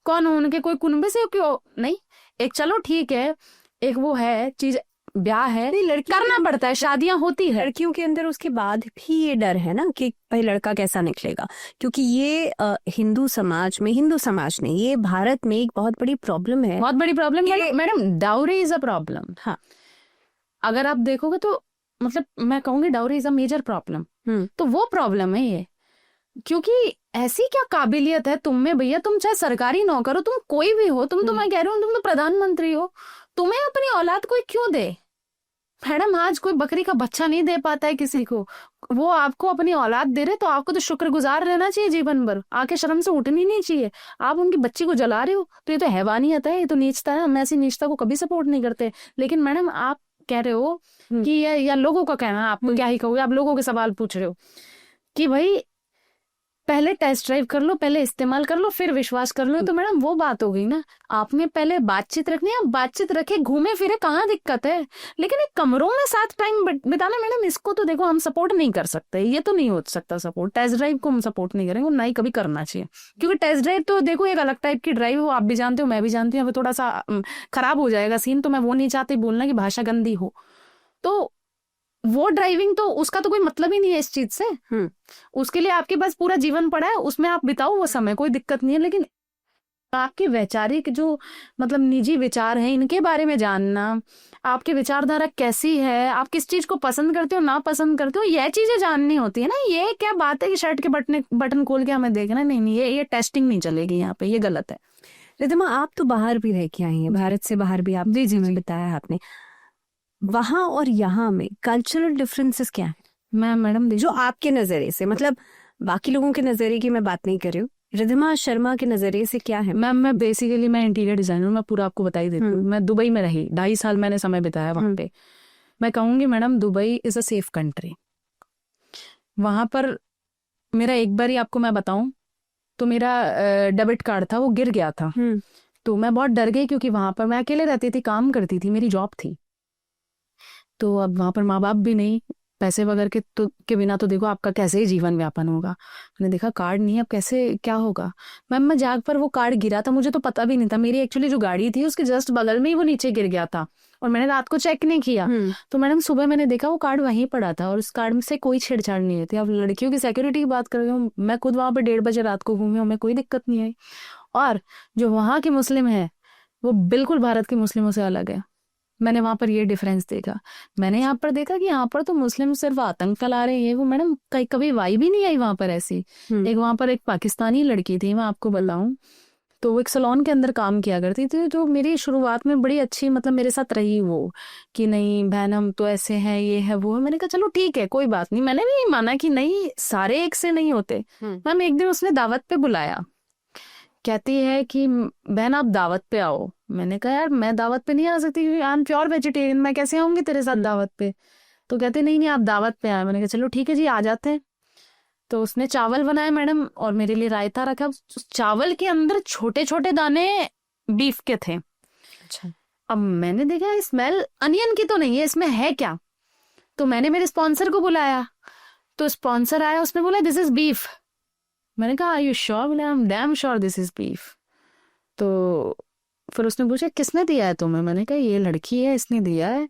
कौन हो? उनके कोई कुनबे से क्यों नहीं? एक चलो ठीक है, एक वो है चीज, ब्याह है, लड़की करना पड़ता है, शादियां होती है। लड़कियों के अंदर उसके बाद भी ये डर है ना कि भाई लड़का कैसा निकलेगा, क्योंकि ये हिंदू समाज नहीं, ये भारत में एक बहुत बड़ी प्रॉब्लम है। बहुत बड़ी प्रॉब्लम है madam. Dowry is a problem. हाँ, अगर आप देखोगे तो मतलब मैं कहूंगी dowry is a major problem. तो वो प्रॉब्लम है ये, क्योंकि ऐसी क्या काबिलियत है तुम में भैया? तुम चाहे सरकारी नौकर हो, तुम कोई भी हो, तुम तो मैं कह रही हूँ तुम तो प्रधानमंत्री हो, तुम्हें अपनी औलाद कोई क्यों दे? मैडम आज कोई बकरी का बच्चा नहीं दे पाता है किसी को, वो आपको अपनी औलाद दे रहे, तो आपको तो शुक्रगुजार रहना चाहिए जीवन भर, आके शर्म से उठनी नहीं चाहिए। आप उनकी बच्ची को जला रहे हो तो ये तो हैवानियत है, ये तो नीचता है। हम ऐसी नीचता को कभी सपोर्ट नहीं करते। लेकिन मैडम आप कह रहे हो कि या लोगों का कहना, आप क्या ही कहोगे, आप लोगों के सवाल पूछ रहे हो कि भाई पहले टेस्ट ड्राइव कर लो, पहले इस्तेमाल कर लो, फिर विश्वास कर लो। तो मैडम वो बात हो गई ना, आपने पहले बातचीत रखनी है, बातचीत रखे, घूमे फिरे, कहाँ दिक्कत है? लेकिन एक कमरों में साथ टाइम बिताना, मैडम इसको तो देखो हम सपोर्ट नहीं कर सकते, ये तो नहीं हो सकता सपोर्ट। टेस्ट ड्राइव को हम सपोर्ट नहीं करेंगे, ना ही कभी करना चाहिए, क्योंकि टेस्ट ड्राइव तो देखो एक अलग टाइप की ड्राइव हो, आप भी जानते हो, मैं भी जानती हूँ, थोड़ा सा खराब हो जाएगा सीन, तो मैं वो नहीं चाहती बोलना कि भाषा गंदी हो। तो वो ड्राइविंग तो उसका तो कोई मतलब ही नहीं है इस चीज से। उसके लिए आपके पास पूरा जीवन पड़ा है, उसमें आप बिताओ वो समय, कोई दिक्कत नहीं है। लेकिन आपके वैचारिक जो मतलब निजी विचार हैं, इनके बारे में जानना, आपकी विचारधारा कैसी है, आप किस चीज को पसंद करते हो, ना पसंद करते हो, यह चीजें जाननी होती है ना। ये क्या बात है कि शर्ट के बटन खोल के हमें देखना? नहीं, ये टेस्टिंग नहीं चलेगी यहाँ पे, ये गलत है। रिद्धिमा, आप तो बाहर भी रह के आई हैं, भारत से बाहर भी आप जी में बताया आपने, वहां और यहाँ में कल्चरल डिफरेंसेस क्या है? मैडम जो आपके नजरिए से, मतलब बाकी लोगों के नजरिए की मैं बात नहीं कर रही हूँ, रिद्धिमा शर्मा के नजरिए से क्या है? मैं बेसिकली मैं इंटीरियर डिजाइनर, मैं पूरा आपको बता ही देती हूँ। मैं दुबई में रही, 2.5 साल मैंने समय बिताया वहां पे। मैं कहूंगी madam Dubai is a safe country. वहां पर मेरा एक बार ही आपको मैं बताऊं तो मेरा डेबिट कार्ड था, वो गिर गया था। तो मैं बहुत डर गई, क्योंकि वहां पर मैं अकेले रहती थी, काम करती थी, मेरी जॉब थी। तो अब वहां पर माँ बाप भी नहीं, पैसे वगैरह के बिना तो देखो आपका कैसे ही जीवन यापन होगा। मैंने देखा कार्ड नहीं है, अब कैसे क्या होगा। मैम मैं जाग पर वो कार्ड गिरा था, मुझे तो पता भी नहीं था। मेरी एक्चुअली जो गाड़ी थी उसके जस्ट बगल में ही वो नीचे गिर गया था, और मैंने रात को चेक नहीं किया। तो मैडम सुबह मैंने देखा वो कार्ड वहीं पड़ा था, और उस कार्ड में से कोई छेड़छाड़ नहीं थी। अब लड़कियों की सिक्योरिटी की बात कर रही हूँ, मैं खुद वहां पर 1:30 बजे रात को घूमी हूँ, हमें कोई दिक्कत नहीं आई। और जो वहां के मुस्लिम है वो बिल्कुल भारत के मुस्लिमों से अलग है। मैंने वहां पर ये डिफरेंस देखा। मैंने यहाँ पर देखा कि यहाँ पर तो मुस्लिम सिर्फ आतंक फैला रहे हैं वो। मैडम कभी वाइब ही नहीं आई वहां पर ऐसी। एक वहां पर एक पाकिस्तानी लड़की थी, मैं आपको बताऊं, तो वो एक सलोन के अंदर काम किया करती थी। तो मेरी शुरुआत में बड़ी अच्छी मतलब मेरे साथ रही वो, कि नहीं बहन हम तो ऐसे हैं, ये है वो है। मैंने कहा चलो ठीक है कोई बात नहीं। मैंने भी माना कि नहीं सारे एक से नहीं होते। मैम एक दिन उसने दावत पे बुलाया, कहती है कि बहन आप दावत पे आओ। मैंने कहा यार मैं दावत पे नहीं आ सकती, आई एम प्योर वेजिटेरियन, मैं कैसे आऊंगी तेरे साथ दावत पे? तो कहते नहीं आप दावत पे आए। मैंने कहा चलो ठीक है जी आ जाते हैं। तो उसने चावल बनाए मैडम, और मेरे लिए रायता रखा। चावल के अंदर छोटे छोटे दाने बीफ के थे। अच्छा। अब मैंने देखा स्मेल अनियन की तो नहीं है, इसमें है क्या? तो मैंने मेरे स्पॉन्सर को बुलाया, तो स्पॉन्सर आया, उसने बोला दिस इज बीफ। मैंने कहा आर यू श्योर? बोले I am damn sure this is beef. तो फिर उसने पूछा किसने दिया है तुम्हें? मैंने कहा ये लड़की है इसने दिया है।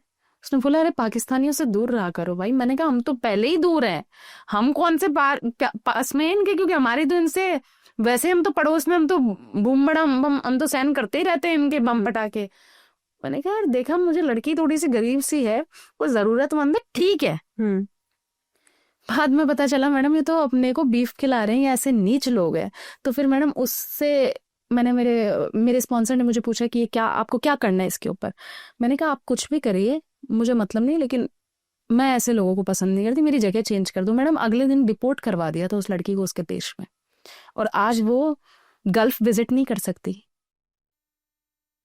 उसने बोला अरे पाकिस्तानियों से दूर रहा करो भाई। मैंने कहा हम तो पहले ही दूर हैं, हम कौन से पास में इनके, क्योंकि हमारी तो इनसे वैसे हम तो पड़ोस में हम तो बूम बड़ा बम हम तो सहन करते ही रहते हैं इनके बम पटाखे। मैंने कहा यार देखा मुझे लड़की थोड़ी सी गरीब सी है, वो जरूरतमंद है, ठीक है। बाद में पता चला मैडम ये तो अपने को बीफ खिला रहे हैं, ये ऐसे नीच लोग हैं। तो फिर मैडम उससे मैंने मेरे स्पॉन्सर ने मुझे पूछा कि ये क्या आपको क्या करना है इसके ऊपर। मैंने कहा आप कुछ भी करिए मुझे मतलब नहीं, लेकिन मैं ऐसे लोगों को पसंद नहीं करती, मेरी जगह चेंज कर दो। मैडम अगले दिन डिपोर्ट करवा दिया था उस लड़की को उसके देश में, और आज वो गल्फ विजिट नहीं कर सकती।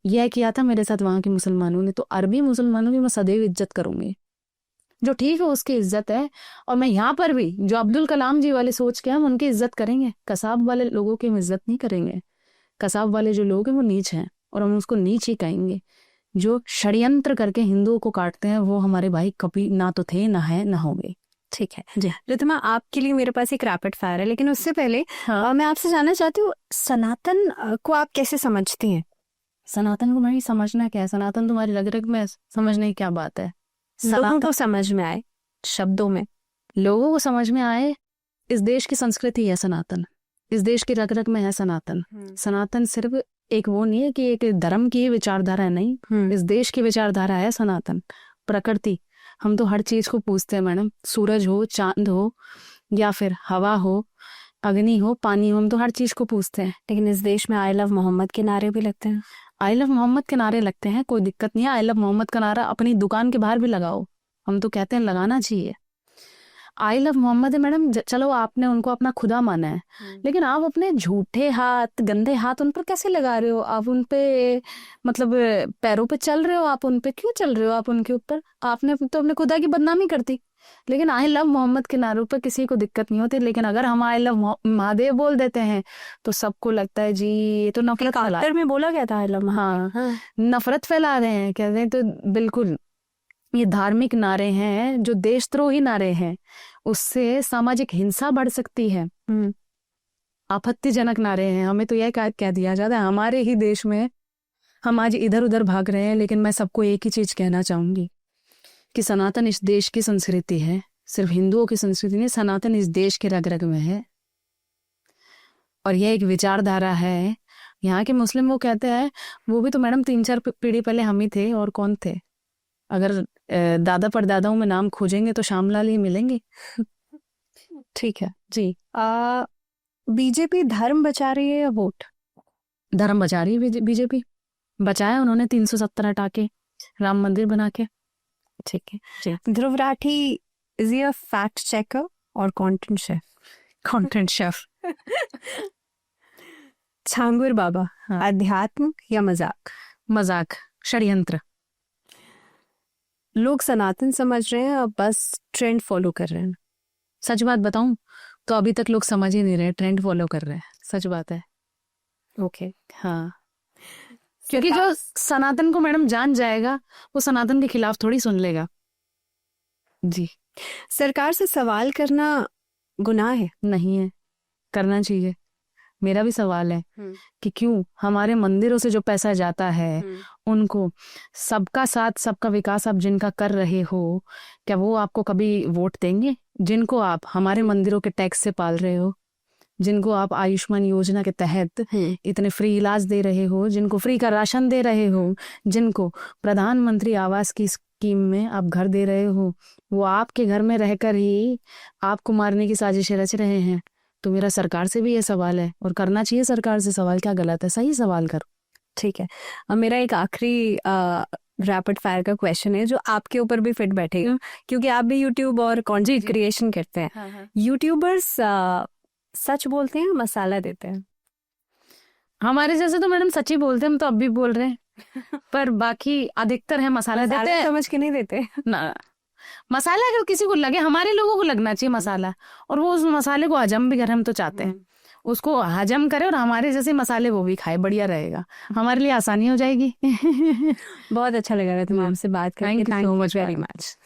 यह किया था मेरे साथ वहां के मुसलमानों ने। तो अरबी मुसलमानों की मैं सदैव इज्जत करूंगी, जो ठीक है उसकी इज्जत है। और मैं यहाँ पर भी जो अब्दुल कलाम जी वाले सोच के हम उनकी इज्जत करेंगे, कसाब वाले लोगों की हम इज्जत नहीं करेंगे। कसाब वाले जो लोग हैं वो नीच हैं, और हम उसको नीच ही कहेंगे। जो षड्यंत्र करके हिंदुओं को काटते हैं वो हमारे भाई कभी ना तो थे, ना है, ना होंगे। ठीक है जी रिद्धिमा, आपके लिए मेरे पास एक रैपिड फायर है, लेकिन उससे पहले हाँ। मैं आपसे जानना चाहती हूँ सनातन को आप कैसे समझती हैं? सनातन को मैं समझना क्या है? सनातन तुम्हारी रग रग में समझने की क्या बात है? लोगों को समझ में आए शब्दों में। लोगों को समझ में आए, इस देश की संस्कृति है सनातन, इस देश की रग रग में है सनातन। सनातन सिर्फ एक वो नहीं है कि एक धर्म की विचारधारा है, नहीं, इस देश की विचारधारा है सनातन। प्रकृति, हम तो हर चीज को पूछते हैं मैडम, सूरज हो, चांद हो, या फिर हवा हो, अग्नि हो, पानी हो, हम तो हर चीज को पूछते हैं। लेकिन इस देश में आई लव मोहम्मद के नारे भी लगते हैं। आई लव मोहम्मद के नारे लगते हैं, कोई दिक्कत नहीं है। आई लव मोहम्मद का नारा अपनी दुकान के बाहर भी लगाओ, हम तो कहते हैं लगाना चाहिए। आई लव मोहम्मद है मैडम, चलो आपने उनको अपना खुदा माना है, लेकिन आप अपने झूठे हाथ, गंदे हाथ उन पर कैसे लगा रहे हो? आप उन पे मतलब पैरों पे चल रहे हो, आप उन पे क्यों चल रहे हो? आप उनके ऊपर, आपने तो अपने खुदा की बदनामी कर दी। लेकिन आई लव मोहम्मद के नारों पर किसी को दिक्कत नहीं होती, लेकिन अगर हम आई लव महादेव बोल देते हैं तो सबको लगता है जी ये तो नफरत फैला। में बोला गया था आई लव। हाँ, नफरत फैला रहे हैं, कहते हैं। तो बिल्कुल ये धार्मिक नारे हैं, जो देशद्रोही नारे हैं, उससे सामाजिक हिंसा बढ़ सकती है। आपत्तिजनक नारे हैं। हमें तो यह कह दिया जाता है हमारे ही देश में, हम आज इधर उधर भाग रहे हैं, लेकिन मैं सबको एक ही चीज कहना चाहूंगी कि सनातन इस देश की संस्कृति है, सिर्फ हिंदुओं की संस्कृति नहीं, सनातन इस देश के रग रग में है, और यह एक विचारधारा है। यहाँ के मुस्लिम वो कहते हैं, वो भी तो मैडम 3-4 पीढ़ी पहले हम ही थे, और कौन थे? अगर दादा परदादाओं में नाम खोजेंगे तो श्यामलाल ही मिलेंगे। ठीक है जी। बीजेपी धर्म बचा रही है या वोट? धर्म बचा रही है बीजेपी। बचाया उन्होंने 370 हटा के, राम मंदिर बना के। ठीक है जी। Dhruv Rathee is he a fact checker और content chef? Content chef. Changur Baba, हाँ। अध्यात्म या मजाक? मजाक, षड्यंत्र। लोग सनातन समझ रहे हैं और बस ट्रेंड फॉलो कर रहे हैं। सच बात बताऊं तो अभी तक लोग समझ ही नहीं रहे, ट्रेंड फॉलो कर रहे हैं। सच बात है। ओके हाँ, क्योंकि जो सनातन को मैडम जान जाएगा वो सनातन के खिलाफ थोड़ी सुन लेगा। जी। सरकार से सवाल करना गुनाह है? नहीं है, करना चाहिए। मेरा भी सवाल है कि क्यों हमारे मंदिरों से जो पैसा जाता है उनको, सबका साथ सबका विकास आप जिनका कर रहे हो, क्या वो आपको कभी वोट देंगे? जिनको आप हमारे मंदिरों के टैक्स से पाल रहे हो, जिनको आप आयुष्मान योजना के तहत इतने फ्री इलाज दे रहे हो, जिनको फ्री का राशन दे रहे हो, जिनको प्रधानमंत्री आवास की स्कीम में आप घर दे रहे हो, वो आपके घर में रहकर ही आपको मारने की साजिशें रच रहे हैं। तो मेरा सरकार से भी ये सवाल है, और करना चाहिए सरकार से सवाल। क्या गलत है? सही सवाल करो। ठीक है। अब मेरा एक आखिरी रैपिड फायर का क्वेश्चन है जो आपके ऊपर भी फिट बैठेगा, क्योंकि आप भी यूट्यूब और कंटेंट क्रिएशन करते हैं। यूट्यूबर्स सच बोलते हैं, मसाला देते हैं? हमारे जैसे तो मैडम सच ही बोलते हैं, हम तो अब भी बोल रहे हैं। पर बाकी अधिकतर है मसाला देते हैं। समझ के नहीं देते ना। मसाला अगर किसी को लगे, हमारे लोगों को लगना चाहिए मसाला, और वो उस मसाले को हजम भी करे। हम तो चाहते हैं उसको हजम करे, और हमारे जैसे मसाले वो भी खाए, बढ़िया रहेगा, हमारे लिए आसानी हो जाएगी। बहुत अच्छा लगा तुम्हें हमसे बात करके। Thank you so much, very much.